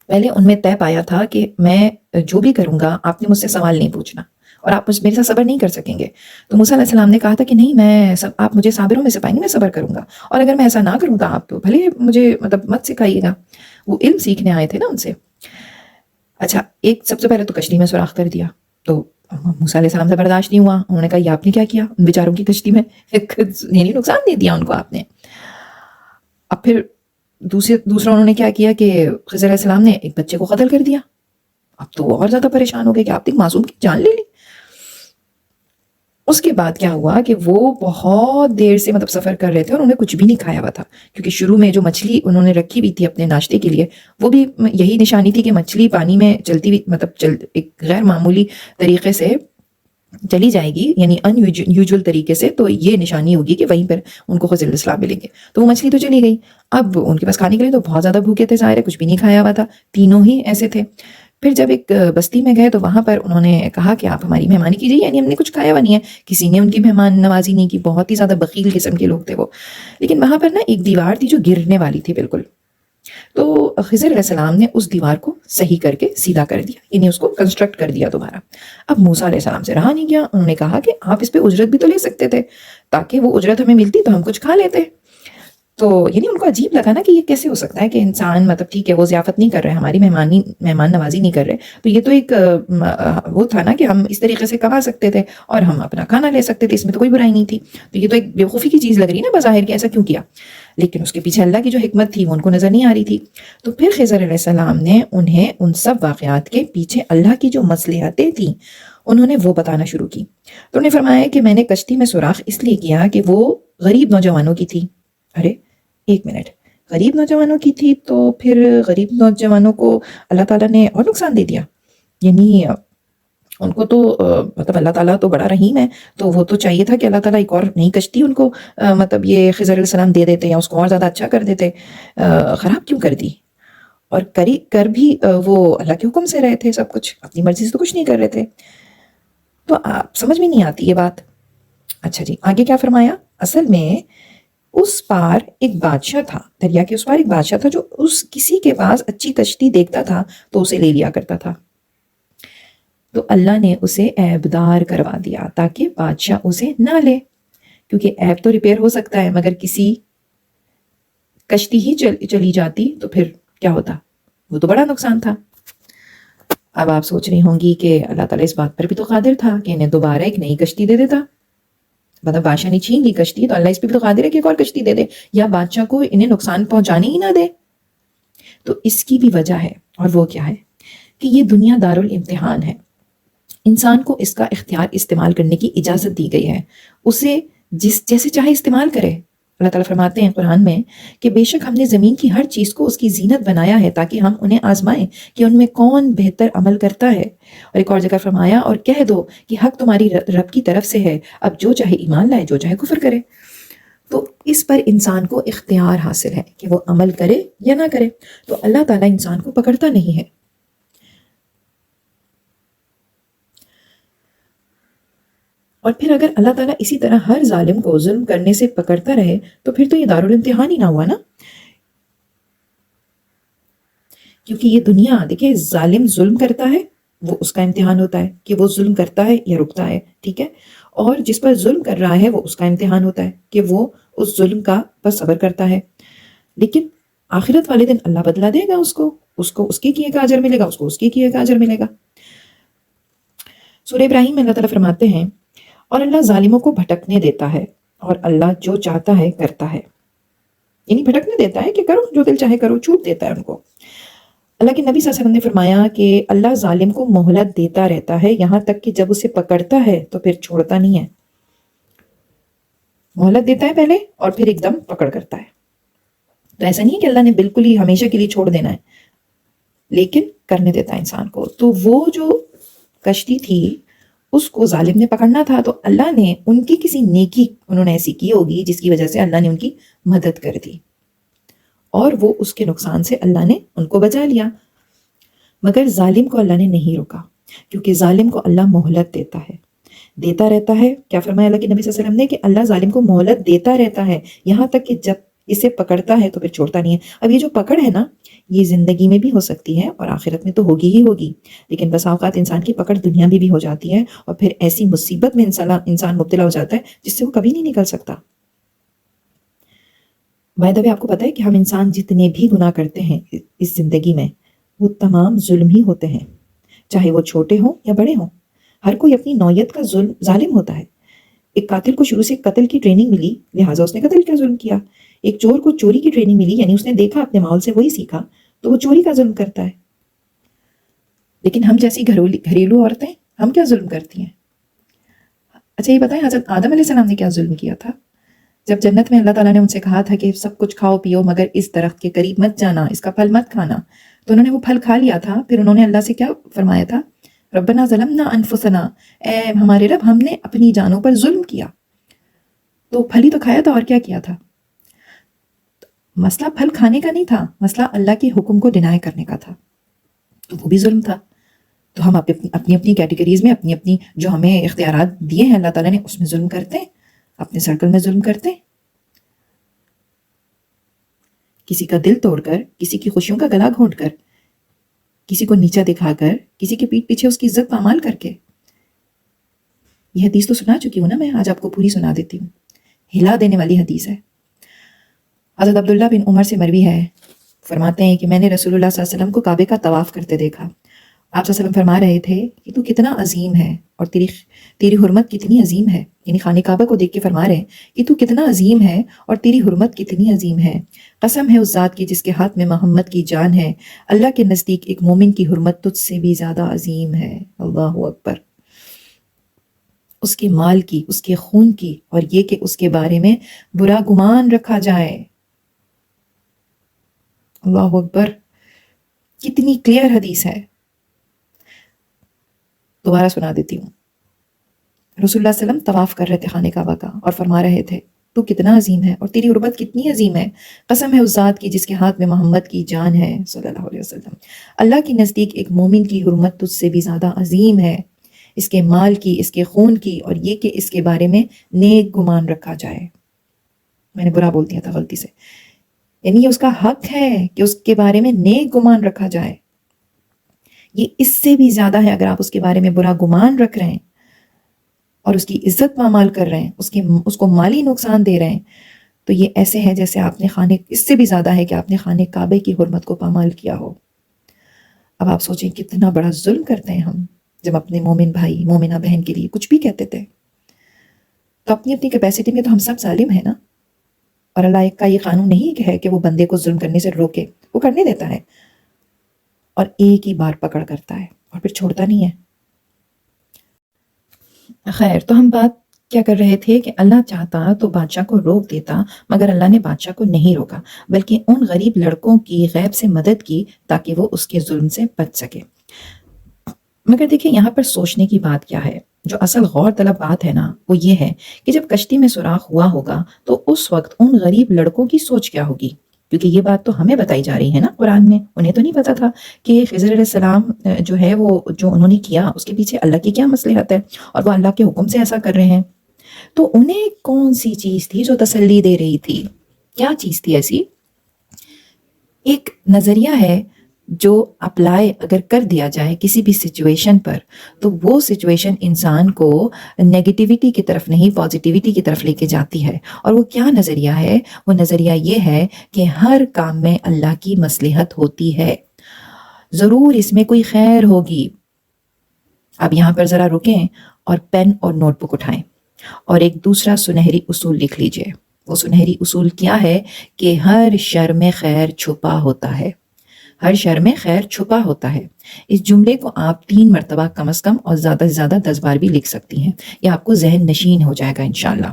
پہلے ان میں طے پایا تھا کہ میں جو بھی کروں گا آپ نے مجھ سے سوال نہیں پوچھنا، اور آپ میرے ساتھ صبر نہیں کر سکیں گے۔ تو موسیٰ علیہ السلام نے کہا تھا کہ نہیں، آپ مجھے صابروں میں سے پائیں گے، میں صبر کروں گا، اور اگر میں ایسا نہ کروں تو آپ بھلے مجھے مت سکھائیے گا۔ وہ علم سیکھنے آئے تھے نا ان سے۔ اچھا، سب سے پہلے تو کشتی میں سوراخ کر دیا، تو موسیٰ علیہ السلام سے برداشت نہیں ہوا، انہوں نے کہا یہ آپ نے کیا کیا، ان بیچاروں کی کشتی میں یعنی نقصان دے دیا ان کو آپ نے۔ اب پھر دوسرا انہوں نے کیا کیا کہ خضر علیہ السلام نے ایک بچے کو قتل کر دیا۔ اب تو وہ اور زیادہ پریشان ہو گئے کہ آپ نے ایک معصوم کی جان لے لی۔ اس کے بعد کیا ہوا کہ وہ بہت دیر سے مطلب سفر کر رہے تھے اور انہوں نے کچھ بھی نہیں کھایا ہوا تھا، کیونکہ شروع میں جو مچھلی انہوں نے رکھی ہوئی تھی اپنے ناشتے کے لیے وہ بھی یہی نشانی تھی کہ مچھلی پانی میں چلتی ہوئی مطلب ایک غیر معمولی طریقے سے چلی جائے گی، یعنی ان یوزول طریقے سے، تو یہ نشانی ہوگی کہ وہیں پر ان کو خضر علیہ السلام ملیں گے. تو وہ مچھلی تو چلی گئی، اب ان کے پاس کھانے کے لیے تو بہت زیادہ بھوکے تھے، ظاہر ہے کچھ بھی نہیں کھایا ہوا تھا، تینوں ہی ایسے تھے. پھر جب ایک بستی میں گئے تو وہاں پر انہوں نے کہا کہ آپ ہماری مہمانی کیجیے، یعنی ہم نے کچھ کھایا ہوا نہیں ہے، کسی نے ان کی مہمان نوازی نہیں کی، بہت ہی زیادہ بخیل قسم کے لوگ تھے وہ. لیکن وہاں پر نا ایک دیوار تھی جو گرنے والی تھی بالکل، تو خضر علیہ السلام نے اس دیوار کو صحیح کر کے سیدھا کر دیا، یعنی اس کو کنسٹرکٹ کر دیا دوبارہ. اب موسیٰ علیہ السلام سے رہا نہیں گیا، انہوں نے کہا کہ آپ اس پہ اجرت بھی تو لے سکتے تھے، تاکہ وہ اجرت ہمیں ملتی تو ہم کچھ کھا لیتے. تو یعنی ان کو عجیب لگا نا کہ یہ کیسے ہو سکتا ہے کہ انسان مطلب ٹھیک ہے وہ ضیافت نہیں کر رہے، ہماری مہمان نوازی نہیں کر رہے، تو یہ تو ایک وہ تھا نا کہ ہم اس طریقے سے کما سکتے تھے اور ہم اپنا کھانا لے سکتے تھے، اس میں تو کوئی برائی نہیں تھی. تو یہ تو ایک بیوقوفی کی چیز لگ رہی نا بظاہر کہ ایسا کیوں کیا، لیکن اس کے پیچھے اللہ کی جو حکمت تھی وہ ان کو نظر نہیں آ رہی تھی. تو پھر خضر علیہ السلام نے انہیں ان سب واقعات کے پیچھے اللہ کی جو مصلحتیں تھیں انہوں نے وہ بتانا شروع کی. تو انہوں نے فرمایا کہ میں نے کشتی میں سوراخ اس لیے کیا کہ وہ غریب نوجوانوں کی تھی. ارے ایک منٹ، غریب نوجوانوں کی تھی تو پھر غریب نوجوانوں کو اللہ تعالیٰ نے اور نقصان دے دیا؟ یعنی ان کو تو مطلب اللہ تعالیٰ تو بڑا رحیم ہے، تو وہ تو چاہیے تھا کہ اللہ تعالیٰ ایک اور نئی کشتی ان کو مطلب یہ خضر علیہ السلام دے دیتے یا اس کو اور زیادہ اچھا کر دیتے. خراب کیوں کر دی؟ اور کر بھی وہ اللہ کے حکم سے رہے تھے، سب کچھ اپنی مرضی سے تو کچھ نہیں کر رہے تھے. تو آپ سمجھ میں نہیں آتی یہ بات. اچھا جی، آگے کیا فرمایا؟ اصل میں اس پار ایک بادشاہ تھا، دریا کے اس پار ایک بادشاہ تھا جو کسی کے پاس اچھی کشتی دیکھتا تھا تو اسے لے لیا کرتا تھا. تو اللہ نے اسے عیبدار کروا دیا تاکہ بادشاہ اسے نہ لے، کیونکہ عیب تو ریپیئر ہو سکتا ہے مگر کسی کشتی ہی چلی جاتی تو پھر کیا ہوتا؟ وہ تو بڑا نقصان تھا. اب آپ سوچ رہی ہوں گی کہ اللہ تعالیٰ اس بات پر بھی تو قادر تھا کہ انہیں دوبارہ ایک نئی کشتی دے دیتا. مطلب بادشاہ نے چھین لی کشتی تو اللہ اس پہ بھی تو قادر ہے کہ ایک اور کشتی دے دے، یا بادشاہ کو انہیں نقصان پہنچانے ہی نہ دے. تو اس کی بھی وجہ ہے، اور وہ کیا ہے کہ یہ دنیا دارالامتحان ہے. انسان کو اس کا اختیار استعمال کرنے کی اجازت دی گئی ہے، اسے جیسے چاہے استعمال کرے. اللہ تعالیٰ فرماتے ہیں قرآن میں کہ بے شک ہم نے زمین کی ہر چیز کو اس کی زینت بنایا ہے تاکہ ہم انہیں آزمائیں کہ ان میں کون بہتر عمل کرتا ہے. اور ایک اور جگہ فرمایا اور کہہ دو کہ حق تمہاری رب کی طرف سے ہے، اب جو چاہے ایمان لائے جو چاہے کفر کرے. تو اس پر انسان کو اختیار حاصل ہے کہ وہ عمل کرے یا نہ کرے. تو اللہ تعالیٰ انسان کو پکڑتا نہیں ہے. اور پھر اگر اللہ تعالیٰ اسی طرح ہر ظالم کو ظلم کرنے سے پکڑتا رہے تو پھر تو یہ دارالامتحان ہی نہ ہوا نا. کیونکہ یہ دنیا دیکھیں، ظالم ظلم کرتا ہے وہ اس کا امتحان ہوتا ہے کہ وہ ظلم کرتا ہے یا رکتا ہے، ٹھیک ہے. اور جس پر ظلم کر رہا ہے وہ اس کا امتحان ہوتا ہے کہ وہ اس ظلم کا پر صبر کرتا ہے. لیکن آخرت والے دن اللہ بدلا دے گا اس کو اس کے کیے کا اجر ملے گا، اس کو اس کے کیے کا اجر ملے گا. سورہ ابراہیم میں اللہ تعالیٰ فرماتے ہیں اور اللہ ظالموں کو بھٹکنے دیتا ہے اور اللہ جو چاہتا ہے کرتا ہے. یعنی بھٹکنے دیتا ہے کہ کرو جو دل چاہے کرو، چھوٹ دیتا ہے ان کو. اللہ کے نبی صلی اللہ علیہ وسلم نے فرمایا کہ اللہ ظالم کو مہلت دیتا رہتا ہے یہاں تک کہ جب اسے پکڑتا ہے تو پھر چھوڑتا نہیں ہے. مہلت دیتا ہے پہلے اور پھر ایک دم پکڑ کرتا ہے. تو ایسا نہیں ہے کہ اللہ نے بالکل ہی ہمیشہ کے لیے چھوڑ دینا ہے، لیکن کرنے دیتا ہے انسان کو. تو وہ جو کشتی تھی اس کو ظالم نے پکڑنا تھا، تو اللہ نے ان کی کسی نیکی انہوں نے ایسی کی ہوگی جس کی وجہ سے اللہ نے ان کی مدد کر دی اور وہ اس کے نقصان سے اللہ نے ان کو بچا لیا. مگر ظالم کو اللہ نے نہیں روکا، کیونکہ ظالم کو اللہ مہلت دیتا رہتا ہے. کیا فرمایا اللہ کے نبی صلی اللہ علیہ وسلم نے کہ اللہ ظالم کو مہلت دیتا رہتا ہے یہاں تک کہ جب اسے پکڑتا ہے تو پھر چھوڑتا نہیں ہے. اب یہ جو پکڑ ہے نا، یہ زندگی میں بھی ہو سکتی ہے اور آخرت میں تو ہوگی ہی ہوگی، لیکن بس اوقات انسان کی پکڑ دنیا میں بھی ہو جاتی ہے اور پھر ایسی مصیبت میں انسان مبتلا ہو جاتا ہے جس سے وہ کبھی نہیں نکل سکتا. بائی دا وے آپ کو پتہ ہے کہ ہم انسان جتنے بھی گناہ کرتے ہیں اس زندگی میں وہ تمام ظلم ہی ہوتے ہیں، چاہے وہ چھوٹے ہوں یا بڑے ہوں. ہر کوئی اپنی نوعیت کا ظالم ہوتا ہے. ایک قاتل کو شروع سے قتل کی ٹریننگ ملی لہٰذا اس نے قتل کا ظلم کیا. ایک چور کو چوری کی ٹریننگ ملی، یعنی اس نے دیکھا اپنے ماحول سے وہی سیکھا تو وہ چوری کا ظلم کرتا ہے. لیکن ہم جیسی گھریلو عورتیں ہم کیا ظلم کرتی ہیں؟ اچھا یہ بتائیں حضرت آدم علیہ السلام نے کیا ظلم کیا تھا؟ جب جنت میں اللہ تعالیٰ نے ان سے کہا تھا کہ سب کچھ کھاؤ پیو مگر اس درخت کے قریب مت جانا، اس کا پھل مت کھانا، تو انہوں نے وہ پھل کھا لیا تھا. پھر انہوں نے اللہ سے کیا فرمایا تھا؟ ربنا ظلمنا انفسنا، اے ہمارے رب ہم نے اپنی جانوں پر ظلم کیا. تو پھل ہی تو کھایا تھا، اور کیا کیا تھا؟ مسئلہ پھل کھانے کا نہیں تھا، مسئلہ اللہ کے حکم کو ڈینائی کرنے کا تھا، تو وہ بھی ظلم تھا. تو ہم اپنی اپنی کیٹیگریز میں اپنی اپنی جو ہمیں اختیارات دیے ہیں اللہ تعالیٰ نے اس میں ظلم کرتے ہیں، اپنے سرکل میں ظلم کرتے ہیں. کسی کا دل توڑ کر، کسی کی خوشیوں کا گلا گھونٹ کر، کسی کو نیچا دکھا کر، کسی کے پیٹ پیچھے اس کی عزت پامال کر کے. یہ حدیث تو سنا چکی ہوں نا میں، آج آپ کو پوری سنا دیتی ہوں. ہلا دینے والی حدیث ہے. حضرت عبداللہ بن عمر سے مروی ہے، فرماتے ہیں کہ میں نے رسول اللہ صلی اللہ علیہ وسلم کو کعبے کا طواف کرتے دیکھا. آپ صلی اللہ علیہ وسلم فرما رہے تھے کہ تو کتنا عظیم ہے اور تیری حرمت کتنی عظیم ہے. یعنی خانہ کعبہ کو دیکھ کے فرما رہے ہیں کہ تو کتنا عظیم ہے اور تیری حرمت کتنی عظیم ہے. قسم ہے اس ذات کی جس کے ہاتھ میں محمد کی جان ہے، اللہ کے نزدیک ایک مومن کی حرمت تجھ سے بھی زیادہ عظیم ہے. اللہ اکبر. اس کے مال کی، اس کے خون کی، اور یہ کہ اس کے بارے میں برا گمان رکھا جائے. اللہ اکبر. کتنی کلیئر حدیث ہے. دوبارہ سنا دیتی ہوں. رسول اللہ صلی اللہ علیہ وسلم طواف کر رہے تھے خانہ کعبہ کا اور فرما رہے تھے تو کتنا عظیم ہے اور تیری حرمت کتنی عظیم ہے. قسم ہے اس ذات کی جس کے ہاتھ میں محمد کی جان ہے صلی اللہ علیہ وسلم. اللہ کے نزدیک ایک مومن کی حرمت تجھ سے بھی زیادہ عظیم ہے، اس کے مال کی، اس کے خون کی، اور یہ کہ اس کے بارے میں نیک گمان رکھا جائے. میں نے برا بول دیا تھا غلطی سے. یعنی یہ اس کا حق ہے کہ اس کے بارے میں نیک گمان رکھا جائے. یہ اس سے بھی زیادہ ہے اگر آپ اس کے بارے میں برا گمان رکھ رہے ہیں اور اس کی عزت پامال کر رہے ہیں، اس کو مالی نقصان دے رہے ہیں، تو یہ ایسے ہے جیسے آپ نے اس سے بھی زیادہ ہے کہ آپ نے خانہ کعبے کی حرمت کو پامال کیا ہو. اب آپ سوچیں کتنا بڑا ظلم کرتے ہیں ہم جب اپنے مومن بھائی، مومنہ بہن کے لیے کچھ بھی کہتے تھے. تو اپنی اپنی کیپیسٹی میں تو ہم سب ظالم ہیں نا. اور اللہ کا یہ قانون نہیں ہے کہ وہ بندے کو ظلم کرنے سے روکے، وہ کرنے دیتا ہے اور ایک ہی بار پکڑ کرتا ہے اور پھر چھوڑتا نہیں ہے. خیر، تو ہم بات کیا کر رہے تھے کہ اللہ چاہتا تو بادشاہ کو روک دیتا، مگر اللہ نے بادشاہ کو نہیں روکا، بلکہ ان غریب لڑکوں کی غیب سے مدد کی تاکہ وہ اس کے ظلم سے بچ سکے. مگر دیکھیں یہاں پر سوچنے کی بات کیا ہے، جو اصل غور طلب بات ہے نا وہ یہ ہے کہ جب کشتی میں سوراخ ہوا ہوگا تو اس وقت ان غریب لڑکوں کی سوچ کیا ہوگی. کیونکہ یہ بات تو ہمیں بتائی جا رہی ہے نا قرآن میں. انہیں تو نہیں پتا تھا کہ خضر علیہ السلام جو ہے وہ جو انہوں نے کیا اس کے پیچھے اللہ کی کیا مصلحت ہے اور وہ اللہ کے حکم سے ایسا کر رہے ہیں. تو انہیں کون سی چیز تھی جو تسلی دے رہی تھی؟ کیا چیز تھی ایسی؟ ایک نظریہ ہے جو اپلائی اگر کر دیا جائے کسی بھی سچویشن پر تو وہ سچویشن انسان کو نیگیٹیوٹی کی طرف نہیں پازیٹیوٹی کی طرف لے کے جاتی ہے. اور وہ کیا نظریہ ہے؟ وہ نظریہ یہ ہے کہ ہر کام میں اللہ کی مصلحت ہوتی ہے، ضرور اس میں کوئی خیر ہوگی. اب یہاں پر ذرا رکیں اور پین اور نوٹ بک اٹھائیں اور ایک دوسرا سنہری اصول لکھ لیجئے. وہ سنہری اصول کیا ہے کہ ہر شر میں خیر چھپا ہوتا ہے. ہر شر میں خیر چھپا ہوتا ہے. اس جملے کو آپ 3 مرتبہ کم از کم اور زیادہ سے زیادہ 10 بار بھی لکھ سکتی ہیں. یہ آپ کو ذہن نشین ہو جائے گا انشاءاللہ.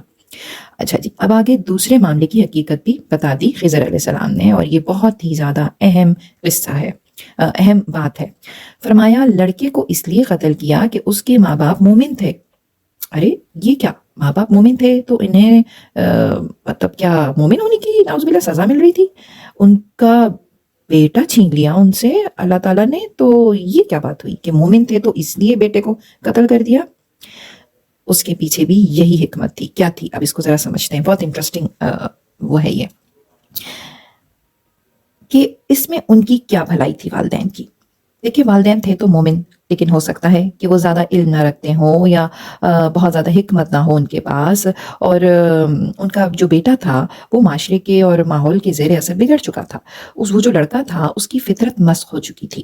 اچھا جی، اب آگے دوسرے معاملے کی حقیقت بھی بتا دی خضر علیہ السلام نے، اور یہ بہت ہی زیادہ اہم قصہ ہے، اہم بات ہے. فرمایا لڑکے کو اس لیے قتل کیا کہ اس کے ماں باپ مومن تھے. ارے یہ کیا، ماں باپ مومن تھے تو انہیں مطلب کیا مومن ہونے کی نعوذ باللہ سزا مل رہی تھی؟ ان کا بیٹا چھین لیا ان سے اللہ تعالیٰ نے، تو یہ کیا بات ہوئی کہ مومن تھے تو اس لیے بیٹے کو قتل کر دیا؟ اس کے پیچھے بھی یہی حکمت تھی. کیا تھی؟ اب اس کو ذرا سمجھتے ہیں. بہت انٹرسٹنگ وہ ہے یہ کہ اس میں ان کی کیا بھلائی تھی والدین کی. دیکھیں والدین تھے تو مومن، لیکن ہو سکتا ہے کہ وہ زیادہ علم نہ رکھتے ہوں یا بہت زیادہ حکمت نہ ہو ان کے پاس، اور ان کا جو بیٹا تھا وہ معاشرے کے اور ماحول کے زیر اثر بگڑ چکا تھا. وہ جو لڑکا تھا اس کی فطرت مسخ ہو چکی تھی.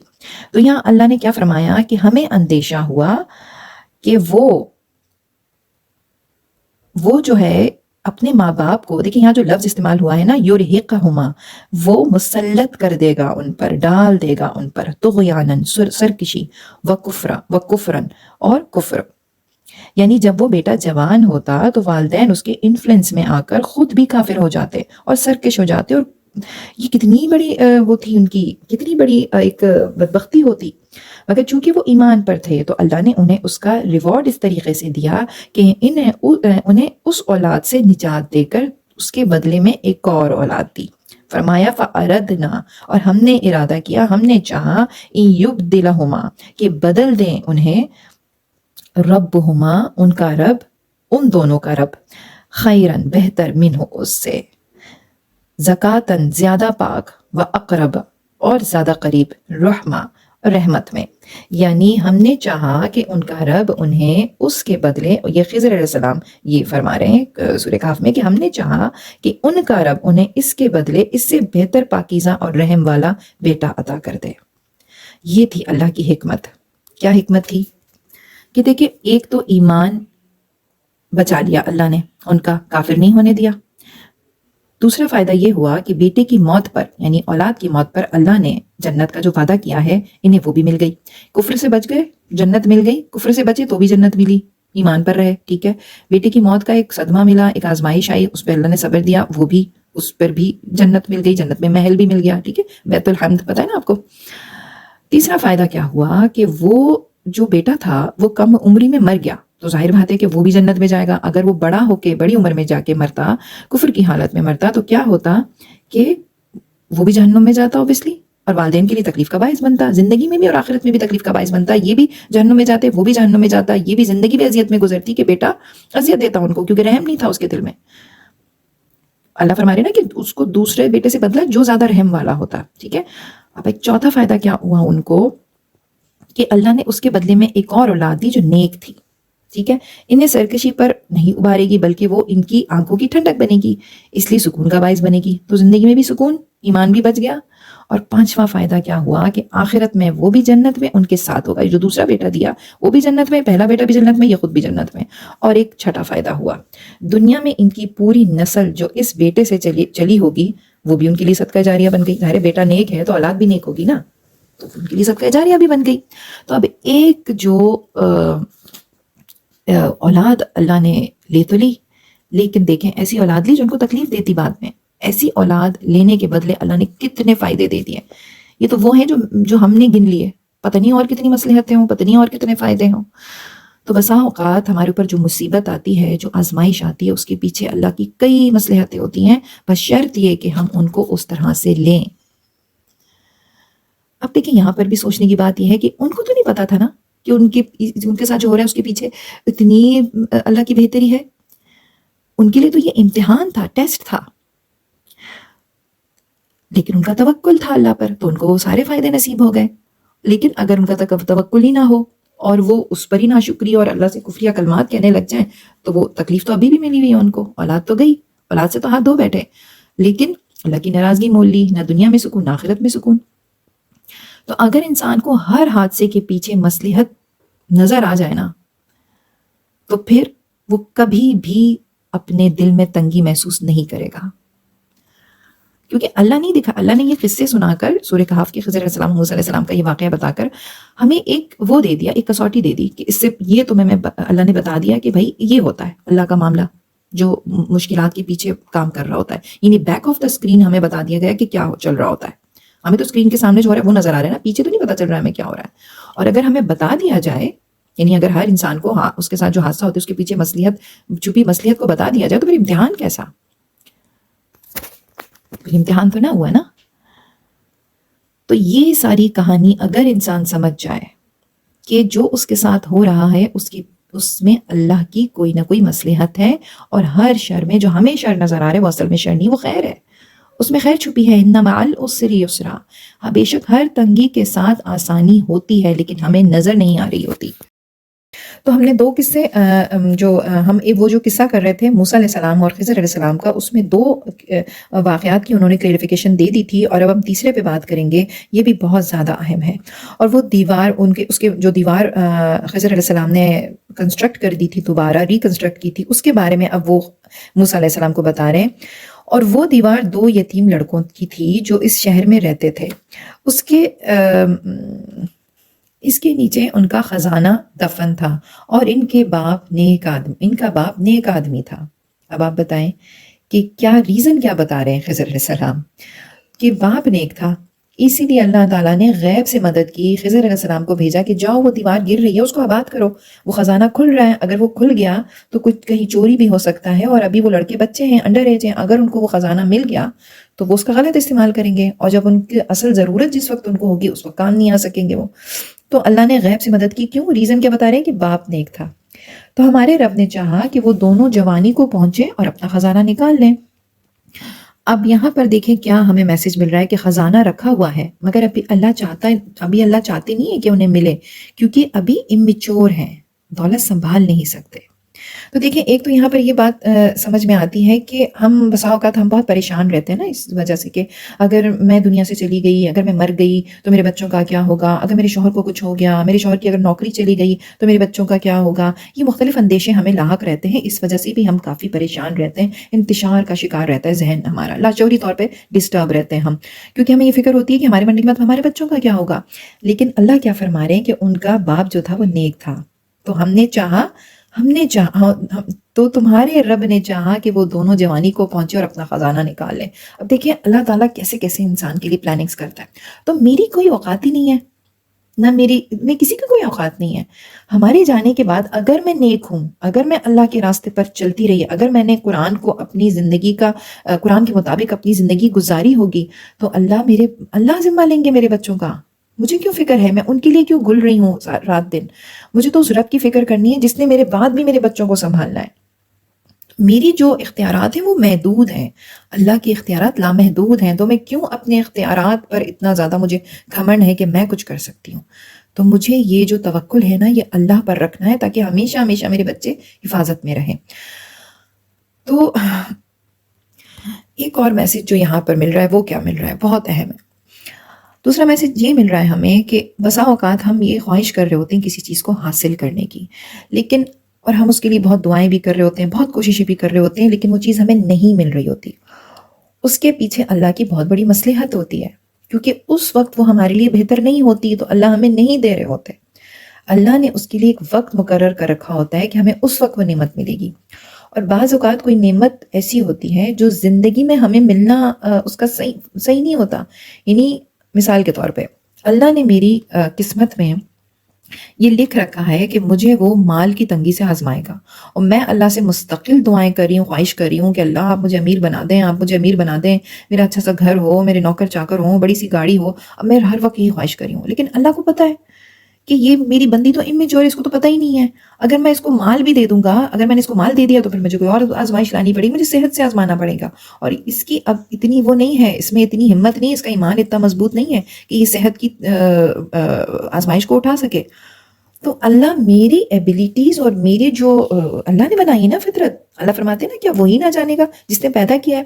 تو یہاں اللہ نے کیا فرمایا کہ ہمیں اندیشہ ہوا کہ وہ جو ہے اپنے ماں باپ کو، دیکھیں یہاں جو لفظ استعمال ہوا ہے نا یرہقہما، وہ مسلط کر دے گا ان پر، ڈال دے گا ان پر طغیانن، سرکشی، وکفرن اور کفر. یعنی جب وہ بیٹا جوان ہوتا تو والدین اس کے انفلوئنس میں آ کر خود بھی کافر ہو جاتے اور سرکش ہو جاتے، اور یہ کتنی بڑی وہ تھی ان کی، کتنی بڑی ایک بدبختی ہوتی، مگر چونکہ وہ ایمان پر تھے تو اللہ نے انہیں اس کا ریوارڈ اس طریقے سے دیا کہ انہیں اس اولاد سے نجات دے کر اس کے بدلے میں ایک اور اولاد دی۔ فرمایا فَأَرَدْنَا، اور ہم نے ارادہ کیا، ہم نے چاہا، إِن يُبْدِلَهُمَا، کہ بدل دیں انہیں، ربہما، ان کا رب، ان دونوں کا رب، خیرن، بہتر، منہ، اس سے، زکاتن، زیادہ پاک، و اقرب، اور زیادہ قریب، رحمہ، رحمت میں۔ یعنی ہم نے چاہا کہ ان کا رب انہیں اس کے بدلے، یہ خضر علیہ السلام یہ فرما رہے ہیں سورہ کہف میں، کہ ہم نے چاہا کہ ان کا رب انہیں اس کے بدلے اس سے بہتر، پاکیزہ اور رحم والا بیٹا عطا کر دے۔ یہ تھی اللہ کی حکمت۔ کیا حکمت تھی؟ کہ دیکھیں، ایک تو ایمان بچا لیا اللہ نے، ان کا کافر نہیں ہونے دیا۔ دوسرا فائدہ یہ ہوا کہ بیٹے کی موت پر، یعنی اولاد کی موت پر، اللہ نے جنت کا جو وعدہ کیا ہے انہیں وہ بھی مل گئی۔ کفر سے بچ گئے، جنت مل گئی، کفر سے بچے تو بھی جنت ملی، ایمان پر رہے، ٹھیک ہے۔ بیٹے کی موت کا ایک صدمہ ملا، ایک آزمائش آئی، اس پہ اللہ نے صبر دیا، وہ بھی، اس پر بھی جنت مل گئی، جنت میں محل بھی مل گیا، ٹھیک ہے، بیت الحمد، پتہ ہے نا آپ کو۔ تیسرا فائدہ کیا ہوا کہ وہ جو بیٹا تھا وہ کم عمری میں مر گیا، تو ظاہر بات ہے کہ وہ بھی جنت میں جائے گا۔ اگر وہ بڑا ہو کے بڑی عمر میں جا کے مرتا، کفر کی حالت میں مرتا، تو کیا ہوتا کہ وہ بھی جہنم میں جاتا اوبیسلی، اور والدین کے لیے تکلیف کا باعث بنتا، زندگی میں بھی اور آخرت میں بھی تکلیف کا باعث بنتا۔ یہ بھی جہنم میں جاتے، وہ بھی جہنم میں جاتا، یہ بھی زندگی بھی اذیت میں گزرتی کہ بیٹا اذیت دیتا ان کو، کیونکہ رحم نہیں تھا اس کے دل میں۔ اللہ فرما رہے نا کہ اس کو دوسرے بیٹے سے بدلا جو زیادہ رحم والا ہوتا، ٹھیک ہے۔ اب ایک چوتھا فائدہ کیا ہوا ان کو کہ اللہ نے اس کے بدلے میں ایک اور اولاد دی جو نیک تھی، ٹھیک ہے۔ انہیں سرکشی پر نہیں ابھارے گی، بلکہ وہ ان کی آنکھوں کی ٹھنڈک بنے گی، اس لیے سکون کا باعث بنے گی، تو زندگی میں بھی سکون، ایمان بھی بچ گیا۔ اور پانچواں فائدہ کیا ہوا کہ آخرت میں وہ بھی جنت میں ان کے ساتھ ہوگا، جو دوسرا بیٹا دیا وہ بھی جنت میں، پہلا بیٹا بھی جنت میں، یہ خود بھی جنت میں۔ اور ایک چھٹا فائدہ ہوا، دنیا میں ان کی پوری نسل جو اس بیٹے سے چلی ہوگی وہ بھی ان کے لیے صدقہ جاریہ بن گئی۔ ظاہر بیٹا نیک ہے تو اولاد بھی نیک ہوگی نا، تو ان کے لیے صدقہ جاریہ بھی بن گئی۔ تو اب ایک جو اولاد اللہ نے لے تو لی، لیکن دیکھیں ایسی اولاد لی جو ان کو تکلیف دیتی بعد میں، ایسی اولاد لینے کے بدلے اللہ نے کتنے فائدے دے دیے۔ یہ تو وہ ہیں جو ہم نے گن لیے، پتہ نہیں اور کتنی مصلحتیں ہوں، پتہ نہیں اور کتنے فائدے ہوں۔ تو بسا اوقات ہمارے اوپر جو مصیبت آتی ہے، جو آزمائش آتی ہے، اس کے پیچھے اللہ کی کئی مصلحتیں ہوتی ہیں، بس شرط یہ کہ ہم ان کو اس طرح سے لیں۔ اب دیکھیں یہاں پر بھی سوچنے کی بات یہ ہے کہ ان کو تو نہیں پتا تھا نا کہ ان کے ساتھ جو ہو رہا ہے اس کے پیچھے اتنی اللہ کی بہتری ہے۔ ان کے لیے تو یہ امتحان تھا، ٹیسٹ تھا، لیکن ان کا توکل تھا اللہ پر، تو ان کو وہ سارے فائدے نصیب ہو گئے۔ لیکن اگر ان کا توکل ہی نہ ہو اور وہ اس پر ہی ناشکری اور اللہ سے کفریہ کلمات کہنے لگ جائیں، تو وہ تکلیف تو ابھی بھی ملی ہوئی ہے ان کو، اولاد تو گئی، اولاد سے تو ہاتھ دھو بیٹھے، لیکن اللہ کی ناراضگی مول لی، نہ دنیا میں سکون نہ آخرت میں سکون۔ تو اگر انسان کو ہر حادثے کے پیچھے مصلحت نظر آ جائے نا، تو پھر وہ کبھی بھی اپنے دل میں تنگی محسوس نہیں کرے گا، کیونکہ اللہ نہیں دکھا، اللہ نے یہ قصے سنا کر، سورہ کہف کے خضر علیہ السلام، موسیٰ علیہ السلام کا یہ واقعہ بتا کر ہمیں ایک وہ دے دیا، ایک کسوٹی دے دی کہ اس سے یہ تمہیں اللہ نے بتا دیا کہ بھائی یہ ہوتا ہے اللہ کا معاملہ جو مشکلات کے پیچھے کام کر رہا ہوتا ہے، یعنی بیک آف دا اسکرین ہمیں بتا دیا گیا کہ کیا چل رہا ہوتا ہے۔ ہمیں تو اسکرین کے سامنے جو ہو رہا ہے وہ نظر آ رہا ہے نا، پیچھے تو نہیں پتا چل رہا ہے ہمیں کیا ہو رہا ہے۔ اور اگر ہمیں بتا دیا جائے، یعنی اگر ہر انسان کو اس کے ساتھ جو حادثہ ہوتا ہے اس کے پیچھے چھپی مصلحت کو بتا دیا جائے، تو پھر امتحان کیسا؟ پھر امتحان تو نہ ہوا نا۔ تو یہ ساری کہانی اگر انسان سمجھ جائے کہ جو اس کے ساتھ ہو رہا ہے اس میں اللہ کی کوئی نہ کوئی مصلحت ہے، اور ہر شر میں جو ہمیں شر نظر آ رہا ہے وہ اصل میں شر نہیں، وہ خیر ہے، اس میں خیر چھپی ہے۔ ان مع العسر یسرا، ہاں بے شک ہر تنگی کے ساتھ آسانی ہوتی ہے، لیکن ہمیں نظر نہیں آ رہی ہوتی۔ تو ہم نے دو قصے وہ جو قصہ کر رہے تھے موسیٰ علیہ السلام اور خضر علیہ السلام کا، اس میں دو واقعات کی انہوں نے کلیریفیکیشن دے دی تھی، اور اب ہم تیسرے پہ بات کریں گے، یہ بھی بہت زیادہ اہم ہے۔ اور وہ دیوار اس کے جو دیوار خضر علیہ السلام نے کنسٹرکٹ کر دی تھی، دوبارہ ریکنسٹرکٹ کی تھی، اس کے بارے میں اب وہ موسیٰ علیہ السلام کو بتا رہے ہیں۔ اور وہ دیوار دو یتیم لڑکوں کی تھی جو اس شہر میں رہتے تھے۔ اس کے اس کے نیچے ان کا خزانہ دفن تھا اور ان کا باپ نیک آدمی تھا۔ اب آپ بتائیں کہ کیا ریزن کیا بتا رہے ہیں خضر علیہ السلام، کہ باپ نیک تھا، اسی لیے اللہ تعالیٰ نے غیب سے مدد کی، خضر علیہ السلام کو بھیجا کہ جاؤ وہ دیوار گر رہی ہے اس کو آباد کرو، وہ خزانہ کھل رہا ہے، اگر وہ کھل گیا تو کچھ کہیں چوری بھی ہو سکتا ہے، اور ابھی وہ لڑکے بچے ہیں، انڈر ایج ہیں، اگر ان کو وہ خزانہ مل گیا تو وہ اس کا غلط استعمال کریں گے، اور جب ان کی اصل ضرورت جس وقت ان کو ہوگی اس وقت کام نہیں آ سکیں گے وہ۔ تو اللہ نے غیب سے مدد کی، کیوں؟ ریزن کیا بتا رہے ہیں کہ باپ نیک تھا۔ تو ہمارے رب نے چاہا کہ وہ دونوں جوانی کو پہنچے اور اپنا خزانہ نکال لیں۔ اب یہاں پر دیکھیں کیا ہمیں میسج مل رہا ہے کہ خزانہ رکھا ہوا ہے، مگر ابھی اللہ چاہتے نہیں ہے کہ انہیں ملے، کیونکہ ابھی امیچور ہیں، دولت سنبھال نہیں سکتے۔ تو دیکھیں ایک تو یہاں پر یہ بات سمجھ میں آتی ہے کہ ہم بسا اوقات ہم بہت پریشان رہتے ہیں نا اس وجہ سے کہ اگر میں دنیا سے چلی گئی، اگر میں مر گئی تو میرے بچوں کا کیا ہوگا، اگر میرے شوہر کو کچھ ہو گیا، میرے شوہر کی اگر نوکری چلی گئی تو میرے بچوں کا کیا ہوگا، یہ مختلف اندیشے ہمیں لاحق رہتے ہیں، اس وجہ سے بھی ہم کافی پریشان رہتے ہیں، انتشار کا شکار رہتا ہے ذہن ہمارا، لاشعوری طور پہ ڈسٹرب رہتے ہیں ہم، کیونکہ ہمیں یہ فکر ہوتی ہے کہ ہمارے مرنے کے بعد ہمارے بچوں کا کیا ہوگا۔ لیکن اللہ کیا فرما رہے ہیں کہ ان کا باپ جو تھا وہ نیک تھا، تو ہم نے چاہا تو تمہارے رب نے چاہا کہ وہ دونوں جوانی کو پہنچے اور اپنا خزانہ نکال لیں۔ اب دیکھیں اللہ تعالیٰ کیسے کیسے انسان کے لیے پلاننگز کرتا ہے۔ تو میری کوئی اوقات ہی نہیں ہے، میں کسی کا کوئی اوقات نہیں ہے۔ ہمارے جانے کے بعد اگر میں نیک ہوں، اگر میں اللہ کے راستے پر چلتی رہی، اگر میں نے قرآن کو اپنی زندگی کا قرآن کے مطابق اپنی زندگی گزاری ہوگی تو اللہ ذمہ لیں گے میرے بچوں کا۔ مجھے کیوں فکر ہے، میں ان کے لیے کیوں گل رہی ہوں رات دن؟ مجھے تو اس رب کی فکر کرنی ہے جس نے میرے بعد بھی میرے بچوں کو سنبھالنا ہے۔ میری جو اختیارات ہیں وہ محدود ہیں، اللہ کے اختیارات لامحدود ہیں، تو میں کیوں اپنے اختیارات پر اتنا زیادہ مجھے گھمنڈ ہے کہ میں کچھ کر سکتی ہوں؟ تو مجھے یہ جو توکل ہے نا یہ اللہ پر رکھنا ہے تاکہ ہمیشہ ہمیشہ میرے بچے حفاظت میں رہیں۔ تو ایک اور میسج جو یہاں پر مل رہا ہے وہ کیا مل رہا ہے، بہت اہم ہے۔ دوسرا میسج یہ مل رہا ہے ہمیں کہ بسا اوقات ہم یہ خواہش کر رہے ہوتے ہیں کسی چیز کو حاصل کرنے کی، لیکن اور ہم اس کے لیے بہت دعائیں بھی کر رہے ہوتے ہیں، بہت کوششیں بھی کر رہے ہوتے ہیں، لیکن وہ چیز ہمیں نہیں مل رہی ہوتی۔ اس کے پیچھے اللہ کی بہت بڑی مصلحت ہوتی ہے، کیونکہ اس وقت وہ ہمارے لیے بہتر نہیں ہوتی تو اللہ ہمیں نہیں دے رہے ہوتے۔ اللہ نے اس کے لیے ایک وقت مقرر کر رکھا ہوتا ہے کہ ہمیں اس وقت وہ نعمت ملے گی، اور بعض اوقات کوئی نعمت ایسی ہوتی ہے جو زندگی میں ہمیں ملنا اس کا صحیح نہیں ہوتا۔ یعنی مثال کے طور پہ اللہ نے میری قسمت میں یہ لکھ رکھا ہے کہ مجھے وہ مال کی تنگی سے آزمائے گا، اور میں اللہ سے مستقل دعائیں کر رہی ہوں، خواہش کر رہی ہوں کہ اللہ آپ مجھے امیر بنا دیں، آپ مجھے امیر بنا دیں، میرا اچھا سا گھر ہو، میرے نوکر چاکر ہوں، بڑی سی گاڑی ہو۔ اب میں ہر وقت یہی خواہش کر رہی ہوں، لیکن اللہ کو پتہ ہے کہ یہ میری بندی تو امیچور ہے، اس کو تو پتہ ہی نہیں ہے۔ اگر میں اس کو مال بھی دے دوں گا، اگر میں نے اس کو مال دے دیا تو پھر مجھے کوئی اور آزمائش لانی پڑے گی، مجھے صحت سے آزمانا پڑے گا، اور اس کی اب اتنی وہ نہیں ہے، اس میں اتنی ہمت نہیں ہے، اس کا ایمان اتنا مضبوط نہیں ہے کہ یہ صحت کی آزمائش کو اٹھا سکے۔ تو اللہ میری ایبیلیٹیز اور میری جو اللہ نے بنائی ہے نا فطرت، اللہ فرماتے ہیں نا کیا وہی نہ جانے گا جس نے پیدا کیا ہے،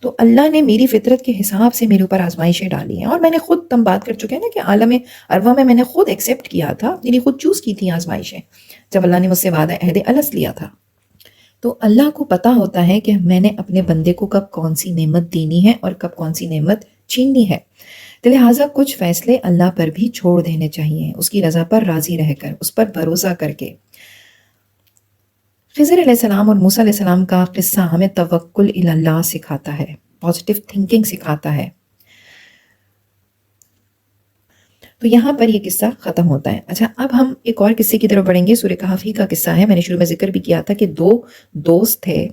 تو اللہ نے میری فطرت کے حساب سے میرے اوپر آزمائشیں ڈالی ہیں، اور میں نے خود ہم بات کر چکے ہیں نا کہ عالم ارواح میں نے خود ایکسیپٹ کیا تھا، اپنے لیے خود چوز کی تھی آزمائشیں، جب اللہ نے مجھ سے وعدہ عہد الست لیا تھا۔ تو اللہ کو پتا ہوتا ہے کہ میں نے اپنے بندے کو کب کون سی نعمت دینی ہے اور کب کون سی نعمت چھیننی ہے، تو لہٰذا کچھ فیصلے اللہ پر بھی چھوڑ دینے چاہیے، اس کی رضا پر راضی رہ کر، اس پر بھروسہ کر کے۔ خضر علیہ السلام اور موسیٰ علیہ السلام کا قصہ ہمیں توکل الی اللہ سکھاتا ہے، پازیٹیو تھنکنگ سکھاتا ہے۔ تو یہاں پر یہ قصہ ختم ہوتا ہے۔ اچھا اب ہم ایک اور قصے کی طرف بڑھیں گے، سورہ کہف ہی کا قصہ ہے، میں نے شروع میں ذکر بھی کیا تھا کہ دو دوست تھے،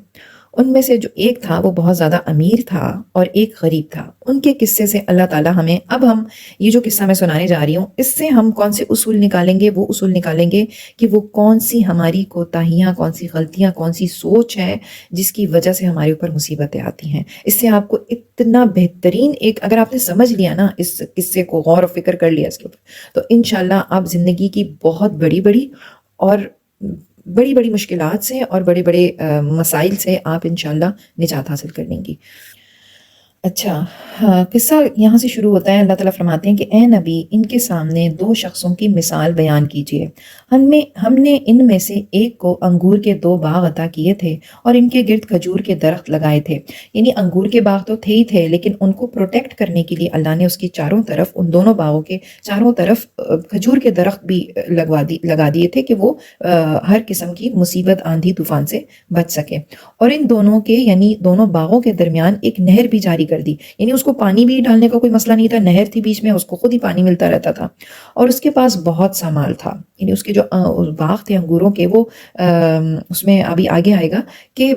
ان میں سے جو ایک تھا وہ بہت زیادہ امیر تھا اور ایک غریب تھا۔ ان کے قصے سے اللہ تعالیٰ ہمیں، اب ہم یہ جو قصہ میں سنانے جا رہی ہوں اس سے ہم کون سے اصول نکالیں گے؟ وہ اصول نکالیں گے کہ وہ کون سی ہماری کوتاہیاں، کون سی غلطیاں، کون سی سوچ ہے جس کی وجہ سے ہمارے اوپر مصیبتیں آتی ہیں۔ اس سے آپ کو اتنا بہترین ایک، اگر آپ نے سمجھ لیا نا اس قصے کو، غور و فکر کر لیا اس کے اوپر، تو انشاءاللہ آپ زندگی کی بہت بڑی بڑی مشکلات سے اور بڑے بڑے مسائل سے آپ انشاءاللہ نجات حاصل کر لیں گی۔ اچھا ہاں، قصہ یہاں سے شروع ہوتا ہے۔ اللہ تعالیٰ فرماتے ہیں کہ اے نبی، ان کے سامنے دو شخصوں کی مثال بیان کیجیے۔ ہم نے ان میں سے ایک کو انگور کے 2 باغ عطا کیے تھے اور ان کے گرد کھجور کے درخت لگائے تھے۔ یعنی انگور کے باغ تو تھے ہی تھے، لیکن ان کو پروٹیکٹ کرنے کے لیے اللہ نے اس کی چاروں طرف، ان دونوں باغوں کے چاروں طرف کھجور کے درخت بھی لگا دیے تھے کہ وہ ہر قسم کی مصیبت، آندھی طوفان سے بچ سکے۔ اور ان دونوں کے یعنی دونوں باغوں کے درمیان ایک نہر بھی جاری کر دی، یعنی اس کو پانی بھی ڈالنے کا کوئی مسئلہ نہیں تھا، نہر تھی بیچ میں، اس کو خود ہی پانی ملتا رہتا تھا۔ اور اس کے پاس بہت سا مال تھا، یعنی اس کے جو باغ تھے انگوروں کے، وہ اس میں ابھی آگے آئے گا کہ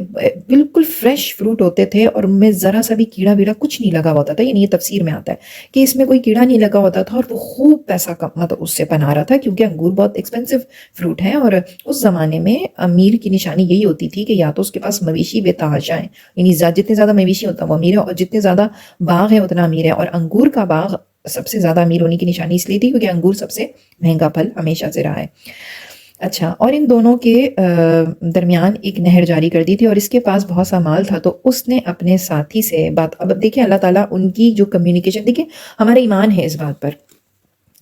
بالکل فریش فروٹ ہوتے تھے اور ان میں ذرا سا بھی کیڑا ویڑا کچھ نہیں لگا ہوتا تھا۔ یعنی یہ تفسیر میں آتا ہے کہ اس میں کوئی کیڑا نہیں لگا ہوتا تھا، اور وہ خوب پیسہ مطلب اس سے بنا رہا تھا، کیونکہ انگور بہت ایکسپینسو فروٹ ہے۔ اور اس زمانے میں امیر کی نشانی یہی ہوتی تھی کہ یا تو اس کے پاس مویشی بے تحاشا ہیں، یعنی جتنے زیادہ مویشی ہوتا ہے وہ امیر ہے، اور جتنے زیادہ باغ ہے اتنا امیر ہے۔ اور انگور کا باغ سب سے زیادہ امیر ہونے کی نشانی اس لیے تھی کیونکہ انگور سب سے مہنگا پھل ہمیشہ سے رہا ہے۔ اچھا، اور ان دونوں کے درمیان ایک نہر جاری کر دی تھی، اور اس کے پاس بہت سا مال تھا، تو اس نے اپنے ساتھی سے بات، اب دیکھیں اللہ تعالیٰ ان کی جو کمیونیکیشن، دیکھیں ہمارا ایمان ہے اس بات پر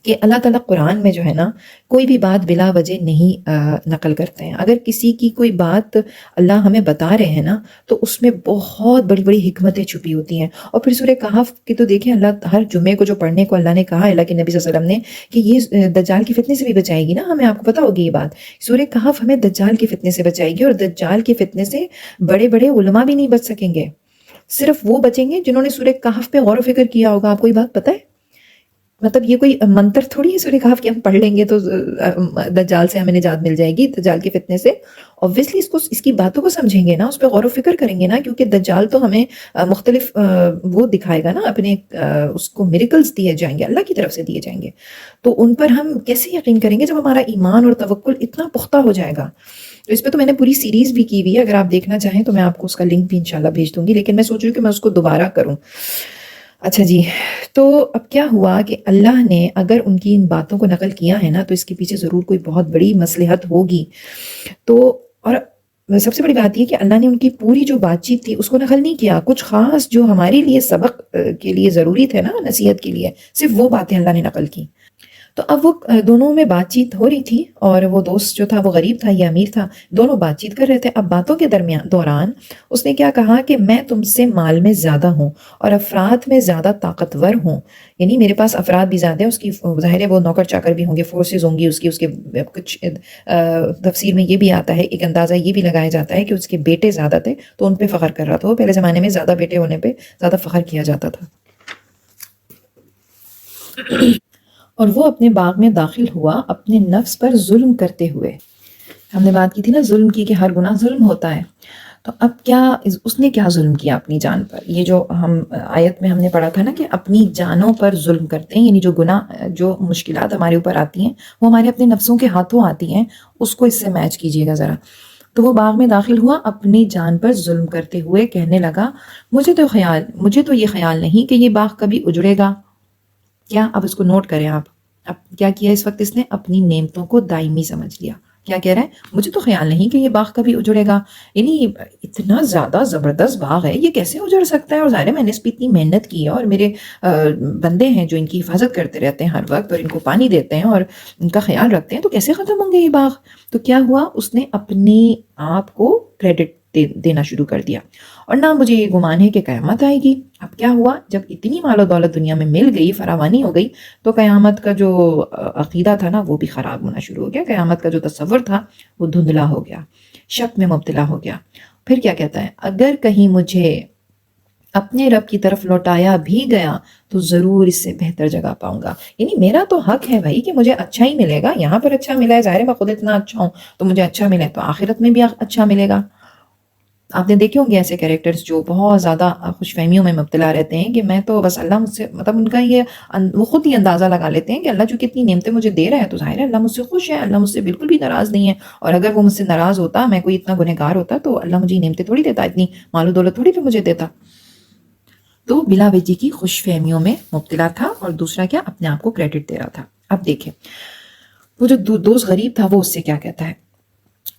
کہ اللہ تعالیٰ قرآن میں جو ہے نا کوئی بھی بات بلا وجہ نہیں نقل کرتے ہیں۔ اگر کسی کی کوئی بات اللہ ہمیں بتا رہے ہیں نا تو اس میں بہت بڑی بڑی حکمتیں چھپی ہوتی ہیں۔ اور پھر سورہ کہف کی تو دیکھیں، اللہ ہر جمعے کو جو پڑھنے کو اللہ نے کہا ہے، اللہ کے نبی صلی اللہ علیہ وسلم نے، کہ یہ دجال کی فتنے سے بھی بچائے گی نا ہمیں، آپ کو پتہ ہوگی یہ بات۔ سورہ کہف ہمیں دجال کی فتنے سے بچائے گی، اور دجال کی فتنے سے بڑے بڑے علماء بھی نہیں بچ سکیں گے، صرف وہ بچیں گے جنہوں نے سورہ کہف پہ غور و فکر کیا ہوگا۔ آپ کو یہ بات پتہ ہے؟ مطلب یہ کوئی منتر تھوڑی ہے سورہ کہف کہ ہم پڑھ لیں گے تو دجال سے ہمیں نجات مل جائے گی، دجال کی فتنے سے۔ اوبویسلی اس کی باتوں کو سمجھیں گے نا، اس پہ غور و فکر کریں گے نا، کیونکہ دجال تو ہمیں مختلف وہ دکھائے گا نا، اپنے اس کو میریکلز دیے جائیں گے، اللہ کی طرف سے دیے جائیں گے، تو ان پر ہم کیسے یقین کریں گے جب ہمارا ایمان اور توکل اتنا پختہ ہو جائے گا۔ تو اس پہ تو میں نے پوری سیریز بھی کی ہوئی ہے، اگر آپ دیکھنا چاہیں تو میں آپ کو اس کا لنک بھی انشاءاللہ بھیج دوں گی، لیکن میں سوچ رہی ہوں کہ میں اس کو دوبارہ کروں۔ اچھا جی، تو اب کیا ہوا کہ اللہ نے اگر ان کی ان باتوں کو نقل کیا ہے نا تو اس کے پیچھے ضرور کوئی بہت بڑی مصلحت ہوگی۔ تو اور سب سے بڑی بات یہ کہ اللہ نے ان کی پوری جو بات چیت تھی اس کو نقل نہیں کیا، کچھ خاص جو ہمارے لیے سبق کے لیے ضروری تھے نا، نصیحت کے لیے، صرف وہ باتیں اللہ نے نقل کی۔ تو اب وہ دونوں میں بات چیت ہو رہی تھی، اور وہ دوست جو تھا وہ غریب تھا، یہ امیر تھا، دونوں بات چیت کر رہے تھے۔ اب باتوں کے دوران اس نے کیا کہا کہ میں تم سے مال میں زیادہ ہوں اور افراد میں زیادہ طاقتور ہوں، یعنی میرے پاس افراد بھی زیادہ ہیں، اس کی ظاہر ہے وہ نوکر چاکر بھی ہوں گے، فورسز ہوں گی اس کے کچھ تفسیر میں یہ بھی آتا ہے، ایک اندازہ یہ بھی لگایا جاتا ہے کہ اس کے بیٹے زیادہ تھے تو ان پہ فخر کر رہا تھا، وہ پہلے زمانے میں زیادہ بیٹے ہونے پہ زیادہ فخر کیا جاتا تھا۔ اور وہ اپنے باغ میں داخل ہوا اپنے نفس پر ظلم کرتے ہوئے۔ ہم نے بات کی تھی نا ظلم کی، کہ ہر گناہ ظلم ہوتا ہے، تو اب کیا اس نے کیا ظلم کیا اپنی جان پر؟ یہ جو ہم آیت میں ہم نے پڑھا تھا نا کہ اپنی جانوں پر ظلم کرتے ہیں، یعنی جو گناہ، جو مشکلات ہمارے اوپر آتی ہیں وہ ہمارے اپنے نفسوں کے ہاتھوں آتی ہیں، اس کو اس سے میچ کیجئے گا ذرا۔ تو وہ باغ میں داخل ہوا اپنی جان پر ظلم کرتے ہوئے، کہنے لگا مجھے تو یہ خیال نہیں کہ یہ باغ کبھی اجڑے گا۔ کیا اب اس کو نوٹ کریں آپ، اب کیا کیا اس وقت اس نے اپنی نعمتوں کو دائمی سمجھ لیا۔ کیا کہہ رہا ہے؟ مجھے تو خیال نہیں کہ یہ باغ کبھی اجڑے گا، یعنی اتنا زیادہ زبردست باغ ہے، یہ کیسے اجڑ سکتا ہے؟ اور ظاہر ہے میں نے اس پہ اتنی محنت کی ہے، اور میرے بندے ہیں جو ان کی حفاظت کرتے رہتے ہیں ہر وقت، اور ان کو پانی دیتے ہیں اور ان کا خیال رکھتے ہیں، تو کیسے ختم ہوں گے یہ باغ؟ تو کیا ہوا، اس نے اپنے آپ کو کریڈٹ دینا شروع کر دیا، اور نہ مجھے یہ گمان ہے کہ قیامت آئے گی۔ اب کیا ہوا، جب اتنی مال و دولت دنیا میں مل گئی، فراوانی ہو گئی، تو قیامت کا جو عقیدہ تھا نا وہ بھی خراب ہونا شروع ہو گیا، قیامت کا جو تصور تھا وہ دھندلا ہو گیا، شک میں مبتلا ہو گیا۔ پھر کیا کہتا ہے، اگر کہیں مجھے اپنے رب کی طرف لوٹایا بھی گیا تو ضرور اس سے بہتر جگہ پاؤں گا، یعنی میرا تو حق ہے بھائی کہ مجھے اچھا ہی ملے گا، یہاں پر اچھا ملا ہے، ظاہر ہے میں خود اتنا اچھا ہوں تو مجھے اچھا ملے تو آخرت میں بھی اچھا ملے گا۔ آپ نے دیکھے ہوں گے ایسے کیریکٹرز جو بہت زیادہ خوش فہمیوں میں مبتلا رہتے ہیں کہ میں تو بس اللہ مجھ سے، مطلب ان کا یہ وہ خود ہی اندازہ لگا لیتے ہیں کہ اللہ جو کتنی نعمتیں مجھے دے رہا ہے تو ظاہر ہے اللہ مجھ سے خوش ہے، اللہ مجھ سے بالکل بھی ناراض نہیں ہے، اور اگر وہ مجھ سے ناراض ہوتا، میں کوئی اتنا گنہگار ہوتا تو اللہ مجھے نعمتیں تھوڑی دیتا، اتنی مال و دولت تھوڑی پہ مجھے دیتا۔ تو بلا وجہ کی خوش فہمیوں میں مبتلا تھا، اور دوسرا کیا، اپنے آپ کو کریڈٹ دے رہا تھا۔ اب دیکھیں وہ جو دوست غریب تھا وہ اس سے کیا کہتا ہے،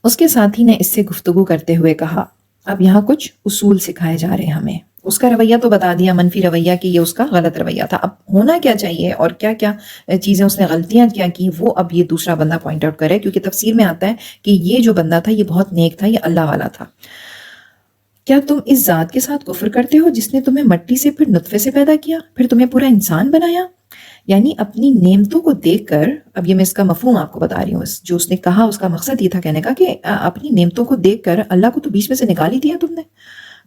اس کے ساتھی نے اس سے گفتگو کرتے ہوئے کہا، اب یہاں کچھ اصول سکھائے جا رہے ہیں ہمیں، اس کا رویہ تو بتا دیا، منفی رویہ، کہ یہ اس کا غلط رویہ تھا. اب ہونا کیا چاہیے اور کیا کیا چیزیں اس نے غلطیاں کیا کی، وہ اب یہ دوسرا بندہ پوائنٹ آؤٹ کرے، کیونکہ تفسیر میں آتا ہے کہ یہ جو بندہ تھا یہ بہت نیک تھا، یہ اللہ والا تھا. کیا تم اس ذات کے ساتھ کفر کرتے ہو جس نے تمہیں مٹی سے پھر نطفے سے پیدا کیا، پھر تمہیں پورا انسان بنایا؟ یعنی اپنی نعمتوں کو دیکھ کر، اب یہ میں اس کا مفہوم آپ کو بتا رہی ہوں، جو اس نے کہا اس کا مقصد یہ تھا کہنے کا کہ اپنی نعمتوں کو دیکھ کر اللہ کو تو بیچ میں سے نکال ہی دیا تم نے،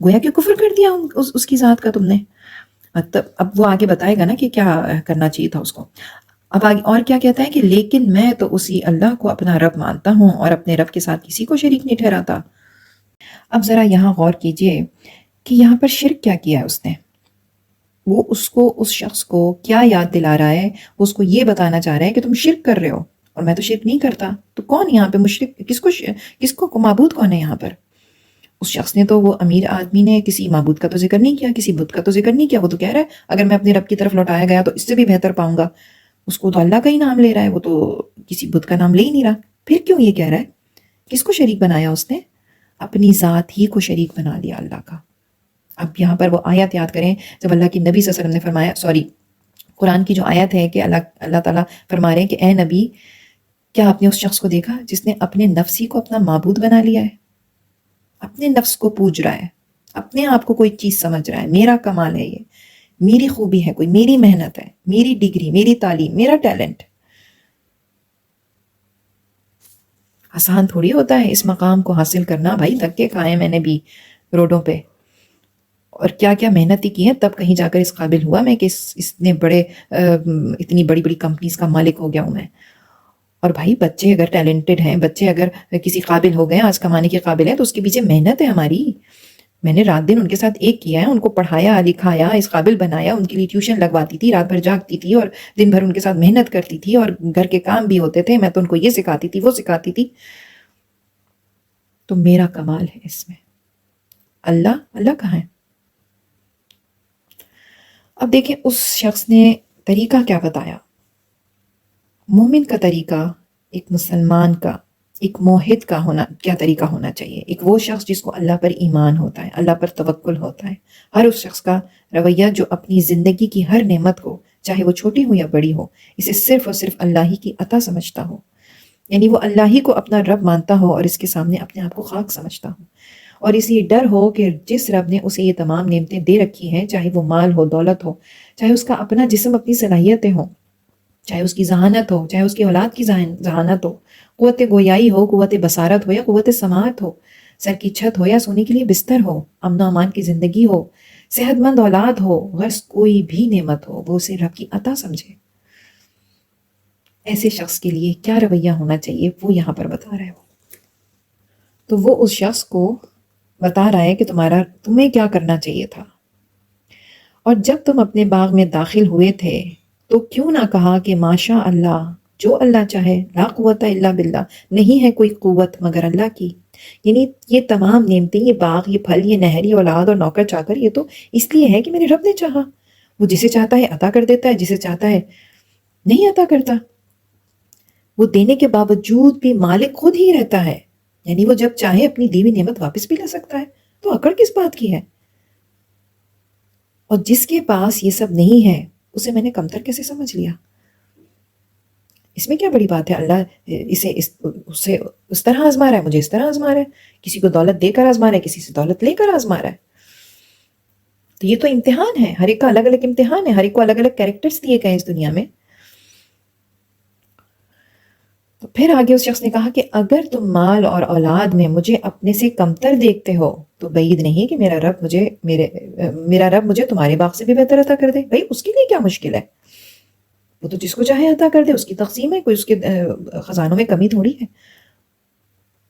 گویا کہ کفر کر دیا اس کی ذات کا تم نے. اب وہ آگے بتائے گا نا کہ کیا کرنا چاہیے تھا اس کو. اب آگے اور کیا کہتا ہے کہ لیکن میں تو اسی اللہ کو اپنا رب مانتا ہوں اور اپنے رب کے ساتھ کسی کو شریک نہیں ٹھہراتا. اب ذرا یہاں غور کیجئے کہ یہاں پر شرک کیا کیا ہے اس نے. وہ اس شخص کو کیا یاد دلا رہا ہے، اس کو یہ بتانا چاہ رہا ہے کہ تم شرک کر رہے ہو اور میں تو شرک نہیں کرتا. تو کون یہاں پہ مشرک، کس کو معبود کون ہے یہاں پر؟ اس شخص نے تو، وہ امیر آدمی نے کسی معبود کا تو ذکر نہیں کیا، کسی بت کا تو ذکر نہیں کیا. وہ تو کہہ رہا ہے اگر میں اپنے رب کی طرف لوٹایا گیا تو اس سے بھی بہتر پاؤں گا. اس کو تو اللہ کا ہی نام لے رہا ہے، وہ تو کسی بت کا نام لے ہی نہیں رہا. پھر کیوں یہ کہہ رہا ہے؟ کس کو شریک بنایا اس نے؟ اپنی ذات ہی کو شریک بنا لیا اللہ کا. اب یہاں پر وہ آیت یاد کریں جب اللہ کی نبی صلی اللہ علیہ وسلم نے فرمایا، قرآن کی جو آیت ہے کہ اللہ تعالیٰ فرما رہے ہیں کہ اے نبی، کیا آپ نے اس شخص کو دیکھا جس نے اپنے نفسی کو اپنا معبود بنا لیا ہے، اپنے نفس کو پوج رہا ہے، اپنے آپ کو کوئی چیز سمجھ رہا ہے، میرا کمال ہے، یہ میری خوبی ہے، کوئی میری محنت ہے، میری ڈگری، میری تعلیم، میرا ٹیلنٹ. آسان تھوڑی ہوتا ہے اس مقام کو حاصل کرنا. بھائی دھکے کھائے میں نے بھی روڈوں پہ، اور کیا کیا محنت ہی کی ہے، تب کہیں جا کر اس قابل ہوا میں کہ اتنی بڑی بڑی کمپنیز کا مالک ہو گیا ہوں میں. اور بھائی بچے اگر ٹیلنٹڈ ہیں، بچے اگر کسی قابل ہو گئے، آج کمانے کے قابل ہیں، تو اس کے پیچھے محنت ہے ہماری. میں نے رات دن ان کے ساتھ ایک کیا ہے، ان کو پڑھایا لکھایا، اس قابل بنایا، ان کے لیے ٹیوشن لگواتی تھی، رات بھر جاگتی تھی اور دن بھر ان کے ساتھ محنت کرتی تھی، اور گھر کے کام بھی ہوتے تھے، میں تو ان کو یہ سکھاتی تھی وہ سکھاتی تھی. تو میرا کمال ہے اس میں. اللہ کہاں ہے؟ اب دیکھیں اس شخص نے طریقہ کیا بتایا. مومن کا طریقہ، ایک مسلمان کا، ایک موحد کا کیا طریقہ ہونا چاہیے. ایک وہ شخص جس کو اللہ پر ایمان ہوتا ہے، اللہ پر توکل ہوتا ہے. ہر اس شخص کا رویہ جو اپنی زندگی کی ہر نعمت کو، چاہے وہ چھوٹی ہو یا بڑی ہو، اسے صرف اور صرف اللہ ہی کی عطا سمجھتا ہو. یعنی وہ اللہ ہی کو اپنا رب مانتا ہو اور اس کے سامنے اپنے آپ کو خاک سمجھتا ہو، اور اس یہ ڈر ہو کہ جس رب نے اسے یہ تمام نعمتیں دے رکھی ہیں، چاہے وہ مال ہو، دولت ہو، چاہے اس کا اپنا جسم، اپنی صلاحیتیں ہوں، چاہے اس کی ذہانت ہو، چاہے اس کی اولاد کی ذہانت ہو، قوت گویائی ہو، قوت بصارت ہو یا قوت سماعت ہو، سر کی چھت ہو یا سونے کے لیے بستر ہو، امن و امان کی زندگی ہو، صحت مند اولاد ہو، غرض کوئی بھی نعمت ہو، وہ اسے رب کی عطا سمجھے. ایسے شخص کے لیے کیا رویہ ہونا چاہیے، وہ یہاں پر بتا رہے ہو. تو وہ اس شخص کو بتا رہا ہے کہ تمہیں کیا کرنا چاہیے تھا. اور جب تم اپنے باغ میں داخل ہوئے تھے تو کیوں نہ کہا کہ ماشاء اللہ، جو اللہ چاہے، لا قوت الا باللہ، نہیں ہے کوئی قوت مگر اللہ کی. یعنی یہ تمام نعمتیں، یہ باغ، یہ پھل، یہ نہر، یہ اولاد اور نوکر چاکر، یہ تو اس لیے ہے کہ میرے رب نے چاہا. وہ جسے چاہتا ہے عطا کر دیتا ہے، جسے چاہتا ہے نہیں عطا کرتا. وہ دینے کے باوجود بھی مالک خود ہی رہتا ہے. یعنی وہ جب چاہے اپنی دی ہوئی نعمت واپس بھی لے سکتا ہے. تو اکڑ کس بات کی ہے؟ اور جس کے پاس یہ سب نہیں ہے اسے میں نے کمتر کیسے سمجھ لیا؟ اس میں کیا بڑی بات ہے؟ اللہ اسے اس طرح آزما رہا ہے، مجھے اس طرح آزما رہا ہے، کسی کو دولت دے کر آزما رہا ہے، کسی سے دولت لے کر آزما رہا ہے. تو یہ تو امتحان ہے، ہر ایک کا الگ الگ امتحان ہے، ہر ایک کو الگ الگ کیریکٹرز دیے گئے اس دنیا میں. تو پھر آگے اس شخص نے کہا کہ اگر تم مال اور اولاد میں مجھے اپنے سے کمتر دیکھتے ہو تو بعید نہیں کہ میرا رب مجھے تمہارے باغ سے بھی بہتر عطا کر دے. بھائی اس کے لیے کیا مشکل ہے؟ وہ تو جس کو چاہے عطا کر دے، اس کی تقسیم ہے، کوئی اس کے خزانوں میں کمی تھوڑی ہے.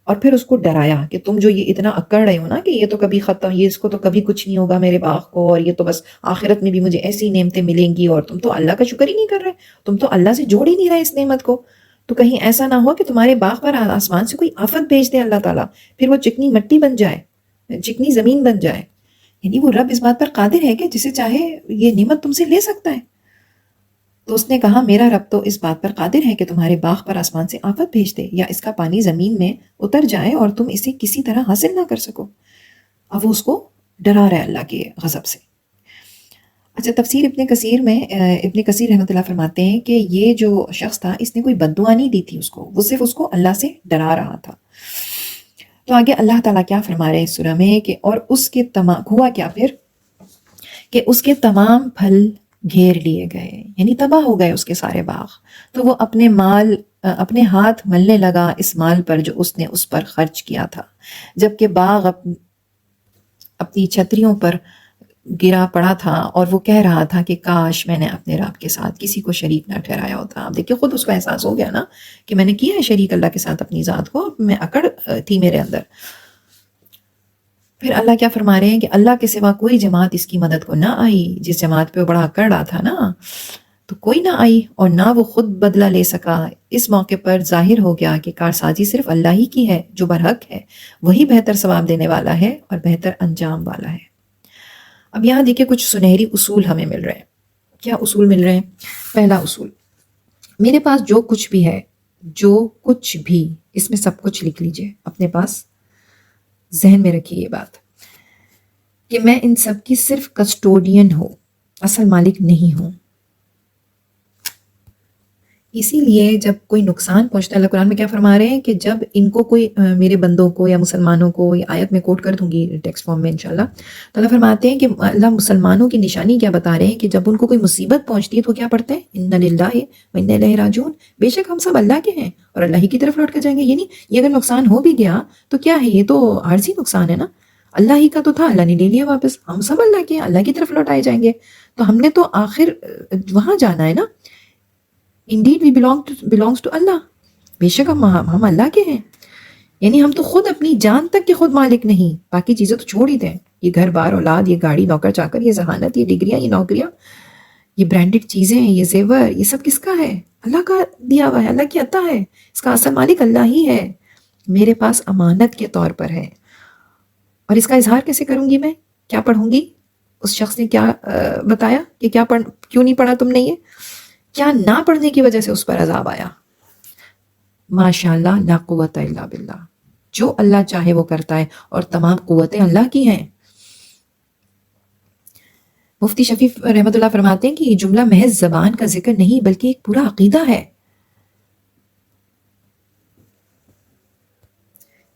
اور پھر اس کو ڈرایا کہ تم جو یہ اتنا اکڑ رہے ہو نا کہ یہ تو کبھی ختم، یہ اس کو تو کبھی کچھ نہیں ہوگا میرے باغ کو، اور یہ تو بس آخرت میں بھی مجھے ایسی نعمتیں ملیں گی، اور تم تو اللہ کا شکر ہی نہیں کر رہے، تم تو اللہ سے جوڑ ہی نہیں رہے اس نعمت کو. تو کہیں ایسا نہ ہو کہ تمہارے باغ پر آسمان سے کوئی آفت بھیج دے اللہ تعالیٰ، پھر وہ چکنی مٹی بن جائے، چکنی زمین بن جائے. یعنی وہ رب اس بات پر قادر ہے کہ جسے چاہے یہ نعمت تم سے لے سکتا ہے. تو اس نے کہا میرا رب تو اس بات پر قادر ہے کہ تمہارے باغ پر آسمان سے آفت بھیج دے، یا اس کا پانی زمین میں اتر جائے اور تم اسے کسی طرح حاصل نہ کر سکو. اب وہ اس کو ڈرا رہا ہے اللہ کے غضب سے۔ اچھا، تفسیر ابن کثیر میں ابن کثیر رحمۃ اللہ فرماتے ہیں کہ یہ جو شخص تھا اس نے کوئی بد دعا نہیں دی تھی اس کو، وہ صرف اس کو اللہ سے ڈرا رہا تھا۔ تو آگے اللہ تعالیٰ کیا فرما رہے ہیں اس سورہ میں کہ اور اس کے تمام ہوا کیا پھر کہ اس کے تمام پھل گھیر لیے گئے، یعنی تباہ ہو گئے اس کے سارے باغ۔ تو وہ اپنے ہاتھ ملنے لگا اس مال پر جو اس نے اس پر خرچ کیا تھا، جبکہ باغ اپنی چھتریوں پر گرا پڑا تھا، اور وہ کہہ رہا تھا کہ کاش میں نے اپنے رب کے ساتھ کسی کو شریک نہ ٹھہرایا ہوتا۔ آپ دیکھیں خود اس کو احساس ہو گیا نا کہ میں نے کیا ہے شریک اللہ کے ساتھ اپنی ذات کو، میں اکڑ تھی میرے اندر۔ پھر اللہ کیا فرما رہے ہیں کہ اللہ کے سوا کوئی جماعت اس کی مدد کو نہ آئی، جس جماعت پہ وہ بڑا اکڑ رہا تھا نا، تو کوئی نہ آئی اور نہ وہ خود بدلہ لے سکا۔ اس موقع پر ظاہر ہو گیا کہ کارسازی صرف اللہ ہی کی ہے جو برحق ہے، وہی بہتر ثواب دینے والا ہے اور بہتر انجام والا ہے۔ اب یہاں دیکھیں کچھ سنہری اصول ہمیں مل رہے ہیں۔ کیا اصول مل رہے ہیں؟ پہلا اصول، میرے پاس جو کچھ بھی ہے، جو کچھ بھی، اس میں سب کچھ لکھ لیجئے اپنے پاس، ذہن میں رکھیے یہ بات کہ میں ان سب کی صرف کسٹوڈین ہوں، اصل مالک نہیں ہوں۔ اسی لیے جب کوئی نقصان پہنچتا ہے، اللہ قرآن میں کیا فرما رہے ہیں کہ جب ان کو کوئی میرے بندوں کو یا مسلمانوں کو، یہ آیت میں کوٹ کر دوں گی ٹیکسٹ فارم میں انشاءاللہ، تو اللہ فرماتے ہیں کہ اللہ مسلمانوں کی نشانی کیا بتا رہے ہیں کہ جب ان کو کوئی مصیبت پہنچتی ہے تو کیا پڑھتے ہیں؟ اِنَّ لِلَّهِ وَإِنَّا إِلَيْهِ راجعون، بے شک ہم سب اللہ کے ہیں اور اللہ ہی کی طرف لوٹ کر جائیں گے۔ یعنی یہ اگر نقصان ہو بھی گیا تو کیا ہے، یہ تو عارضی نقصان ہے نا، اللہ ہی کا تو تھا، اللہ نے لے لیا واپس، ہم سب اللہ کے ہیں، اللہ کی طرف لوٹائے جائیں گے۔ تو ہم نے تو آخر وہاں جانا ہے نا، Indeed we belongs to اللہ، بے شک ہم اللہ کے ہیں۔ یعنی ہم تو خود اپنی جان تک کے خود مالک نہیں، باقی چیزیں تو چھوڑ ہی دیں، یہ گھر بار اولاد، یہ گاڑی، نوکر چاکر، یہ ذہانت، یہ ڈگریاں، یہ نوکریاں، یہ برانڈڈ چیزیں، یہ زیور، یہ سب کس کا ہے؟ اللہ کا دیا ہوا ہے، اللہ کی عطا ہے، اس کا اصل مالک اللہ ہی ہے، میرے پاس امانت کے طور پر ہے۔ اور اس کا اظہار کیسے کروں گی میں؟ کیا پڑھوں گی؟ اس شخص نے کیا بتایا کہ کیوں نہیں پڑھا تم نے؟ یہ کیا نہ پڑھنے کی وجہ سے اس پر عذاب آیا؟ ماشاءاللہ لا قوت الا باللہ، جو اللہ چاہے وہ کرتا ہے اور تمام قوتیں اللہ کی ہیں۔ مفتی شفیع رحمۃ اللہ فرماتے ہیں کہ یہ جملہ محض زبان کا ذکر نہیں بلکہ ایک پورا عقیدہ ہے۔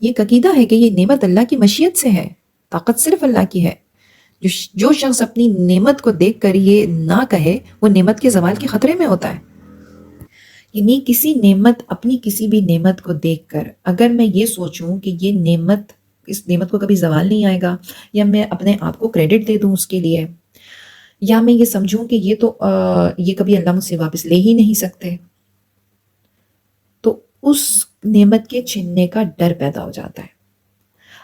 یہ ایک عقیدہ ہے کہ یہ نعمت اللہ کی مشیت سے ہے، طاقت صرف اللہ کی ہے۔ جو شخص اپنی نعمت کو دیکھ کر یہ نہ کہے، وہ نعمت کے زوال کے خطرے میں ہوتا ہے۔ یعنی اپنی کسی بھی نعمت کو دیکھ کر اگر میں یہ سوچوں کہ اس نعمت کو کبھی زوال نہیں آئے گا، یا میں اپنے آپ کو کریڈٹ دے دوں اس کے لیے، یا میں یہ سمجھوں کہ یہ کبھی اللہ مجھ سے واپس لے ہی نہیں سکتے، تو اس نعمت کے چھننے کا ڈر پیدا ہو جاتا ہے۔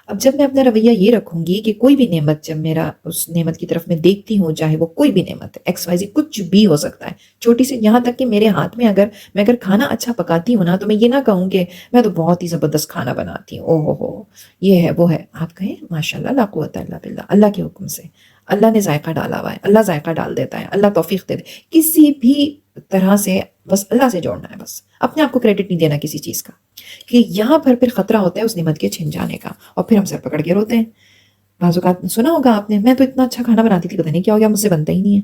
اب جب میں اپنا رویہ یہ رکھوں گی کہ کوئی بھی نعمت، جب میرا اس نعمت کی طرف میں دیکھتی ہوں، چاہے وہ کوئی بھی نعمت ہے، ایکس وائی زی کچھ بھی ہو سکتا ہے، چھوٹی سی، یہاں تک کہ میرے ہاتھ میں اگر کھانا اچھا پکاتی ہوں نا، تو میں یہ نہ کہوں کہ میں تو بہت ہی زبردست کھانا بناتی ہوں، او ہو یہ ہے وہ ہے، آپ کہیں ماشاءاللہ لا قوت الا باللہ، اللہ کے حکم سے، اللہ نے ذائقہ ڈالا ہوا ہے، اللہ ذائقہ ڈال دیتا ہے، اللہ توفیق دے دے، کسی بھی طرح سے بس اللہ سے جوڑنا ہے، بس اپنے آپ کو کریڈٹ نہیں دینا کسی چیز کا، کہ یہاں پر پھر خطرہ ہوتا ہے اس نعمت کے چھن جانے کا، اور پھر ہم سر پکڑ کے روتے ہیں۔ بعض اوقات سنا ہوگا آپ نے، میں تو اتنا اچھا کھانا بناتی تھی، پتہ نہیں کیا ہو گیا مجھ سے بنتا ہی نہیں ہے،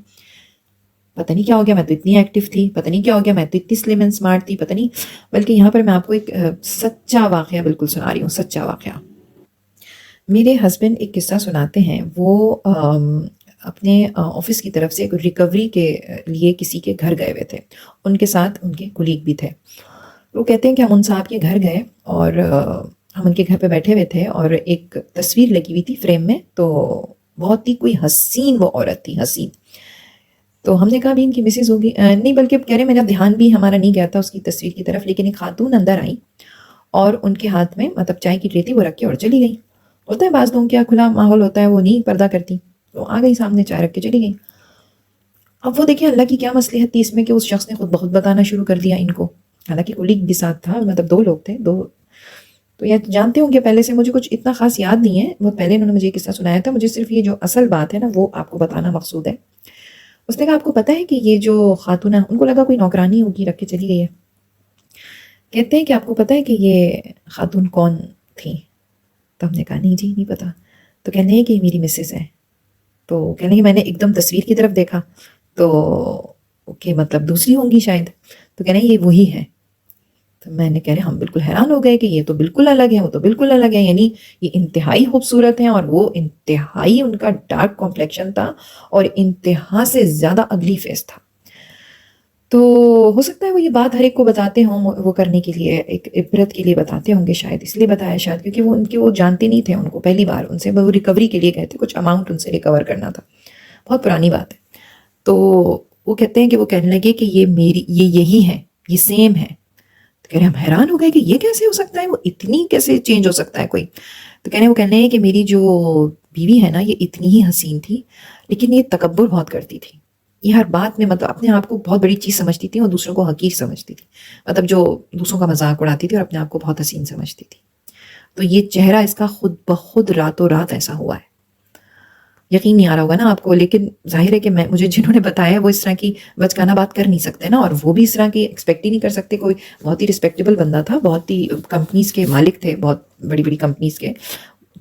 پتہ نہیں کیا ہو گیا، میں تو اتنی ایکٹیو تھی، پتہ نہیں کیا ہو گیا، میں تو اتنی سلم اینڈ اسمارٹ تھی، پتہ نہیں۔ بلکہ یہاں پر میں آپ کو ایک سچا واقعہ بالکل سنا رہی ہوں، سچا واقعہ۔ میرے ہسبینڈ ایک قصہ سناتے ہیں، وہ اپنے آفس کی طرف سے ایک ریکوری کے لیے کسی کے گھر گئے ہوئے تھے، ان کے ساتھ ان کے کولیگ بھی تھے۔ وہ کہتے ہیں کہ ہم ان صاحب کے گھر گئے اور ہم ان کے گھر پہ بیٹھے ہوئے تھے، اور ایک تصویر لگی ہوئی تھی فریم میں، تو بہت ہی کوئی حسین وہ عورت تھی، حسین۔ تو ہم نے کہا بھی ان کی مسز ہوگی، نہیں بلکہ کہہ رہے میرا دھیان بھی ہمارا نہیں گیا تھا اس کی تصویر کی طرف، لیکن ایک خاتون اندر آئی اور ان کے ہاتھ میں مطلب چائے کی ٹرے تھی، وہ رکھ کے اور چلی گئی۔ ہوتا ہے بعض لوگوں کیا کھلا ماحول ہوتا ہے، وہ نہیں پردہ کرتی، تو آ گئی سامنے چائے رکھ کے چلی گئی۔ اب وہ دیکھیں اللہ کی کیا مصلحت تھی اس میں کہ اس شخص نے خود بخود بتانا شروع کر دیا ان کو، حالانکہ کولیگ بھی ساتھ تھا، مطلب دو لوگ تھے، تو یہ جانتے ہوں کہ پہلے سے مجھے کچھ اتنا خاص یاد نہیں ہے، بہت پہلے انہوں نے مجھے یہ قصہ سنایا تھا، مجھے صرف یہ جو اصل بات ہے نا وہ آپ کو بتانا مقصود ہے۔ اس نے کہا آپ کو پتہ ہے کہ یہ جو خاتون ہے، ان کو لگا کوئی نوکرانی ہوگی رکھ کے چلی گئی ہے، کہتے ہیں کہ آپ کو پتہ ہے کہ یہ خاتون کون تھی؟ تو ہم نے کہا نہیں جی نہیں پتا۔ تو کہنے ہیں کہ یہ میری مسز ہے. تو کہنے کہ میں نے ایک دم تصویر کی طرف دیکھا تو کہ مطلب دوسری ہوں گی شاید. تو کہنے یہ وہی ہے. تو میں نے کہہ رہے ہم بالکل حیران ہو گئے کہ یہ تو بالکل الگ ہے، وہ تو بالکل الگ ہے. یعنی یہ انتہائی خوبصورت ہیں اور وہ انتہائی ان کا ڈارک کمپلیکشن تھا اور انتہا سے زیادہ اگلی فیس تھا. تو ہو سکتا ہے وہ یہ بات ہر ایک کو بتاتے ہوں، وہ کرنے کے لیے ایک عبرت کے لیے بتاتے ہوں گے شاید، اس لیے بتایا شاید کیونکہ وہ ان کے وہ جانتے نہیں تھے ان کو، پہلی بار ان سے وہ ریکوری کے لیے گئے تھے، کچھ اماؤنٹ ان سے ریکور کرنا تھا. بہت پرانی بات ہے. تو وہ کہتے ہیں کہ وہ کہنے لگے کہ یہ یہی ہے، یہ سیم ہے. تو کہہ رہے ہم حیران ہو گئے کہ یہ کیسے ہو سکتا ہے، وہ اتنی کیسے چینج ہو سکتا ہے کوئی. تو وہ کہنے ہیں کہ میری جو بیوی ہے نا یہ اتنی ہی حسین تھی لیکن یہ تکبر بہت کرتی تھی. یہ ہر بات میں مطلب اپنے آپ کو بہت بڑی چیز سمجھتی تھی اور دوسروں کو حقیر سمجھتی تھی، مطلب جو دوسروں کا مذاق اڑاتی تھی اور اپنے آپ کو بہت حسین سمجھتی تھی. تو یہ چہرہ اس کا خود بخود راتوں رات ایسا ہوا ہے. یقین نہیں آ رہا ہوگا نا آپ کو، لیکن ظاہر ہے کہ مجھے جنہوں نے بتایا وہ اس طرح کی بچگانہ بات کر نہیں سکتے نا، اور وہ بھی اس طرح کی ایکسپیکٹ ہی نہیں کر سکتے. کوئی بہت ہی رسپیکٹیبل بندہ تھا، بہت ہی کمپنیز کے مالک تھے، بہت بڑی بڑی کمپنیز کے،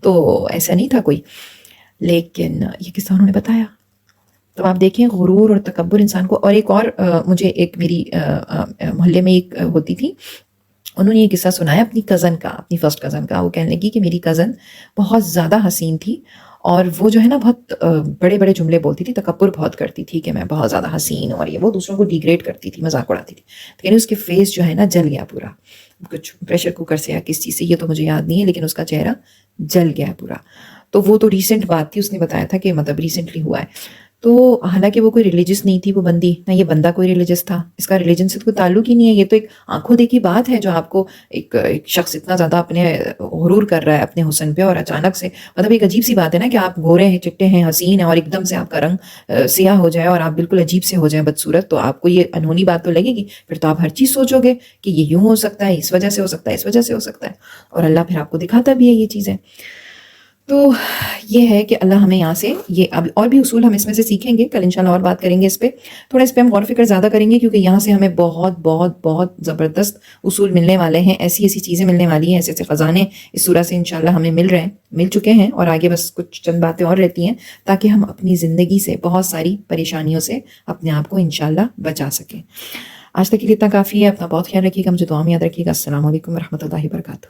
تو ایسا نہیں تھا کوئی. لیکن یہ قصہ انہوں نے بتایا. تو آپ دیکھیں غرور اور تکبر انسان کو. اور ایک اور مجھے ایک میری محلے میں ایک ہوتی تھی، انہوں نے یہ قصہ سنایا اپنی کزن کا، اپنی فرسٹ کزن کا. وہ کہنے لگی کہ میری کزن بہت زیادہ حسین تھی اور وہ جو ہے نا بہت بڑے بڑے جملے بولتی تھی، تکبر بہت کرتی تھی کہ میں بہت زیادہ حسین ہوں، اور یہ وہ دوسروں کو ڈیگریڈ کرتی تھی، مذاق اڑاتی تھی. تو یعنی اس کے فیس جو ہے نا جل گیا پورا، کچھ پریشر کوکر سے یا کس چیز سے، یہ تو مجھے یاد نہیں ہے، لیکن اس کا چہرہ جل گیا پورا. تو وہ تو ریسنٹ بات تھی، اس نے بتایا تھا کہ مطلب ریسنٹلی ہوا ہے. تو حالانکہ وہ کوئی ریلیجس نہیں تھی وہ بندی، نہ یہ بندہ کوئی ریلیجس تھا، اس کا ریلیجن سے کوئی تعلق ہی نہیں ہے. یہ تو ایک آنکھوں دیکھی بات ہے جو آپ کو ایک شخص اتنا زیادہ اپنے غرور کر رہا ہے اپنے حسن پہ، اور اچانک سے مطلب ایک عجیب سی بات ہے نا کہ آپ گورے ہیں، چٹے ہیں، حسین ہیں، اور ایک دم سے آپ کا رنگ سیاہ ہو جائے اور آپ بالکل عجیب سے ہو جائیں، بدصورت. تو آپ کو یہ انہونی بات تو لگے گی، پھر تو آپ ہر چیز سوچو گے کہ یہ یوں ہو سکتا ہے، اس وجہ سے ہو سکتا ہے، اس وجہ سے ہو سکتا ہے، اور اللہ پھر آپ کو دکھاتا بھی ہے یہ چیزیں. تو یہ ہے کہ اللہ ہمیں یہاں سے یہ اب اور بھی اصول ہم اس میں سے سیکھیں گے، کل انشاءاللہ اور بات کریں گے اس پہ، تھوڑا اس پہ ہم غور و فکر زیادہ کریں گے، کیونکہ یہاں سے ہمیں بہت بہت بہت زبردست اصول ملنے والے ہیں، ایسی ایسی چیزیں ملنے والی ہیں، ایسے ایسے خزانے اس سورہ سے انشاءاللہ ہمیں مل چکے ہیں، اور آگے بس کچھ چند باتیں اور رہتی ہیں تاکہ ہم اپنی زندگی سے بہت ساری پریشانیوں سے اپنے آپ کو انشاءاللہ بچا سکیں. آج تک کے لیے اتنا کافی ہے. اپنا بہت خیال رکھیے گا، مجھے دعا میں یاد رکھیے گا. السلام علیکم ورحمۃ اللہ وبرکاتہ.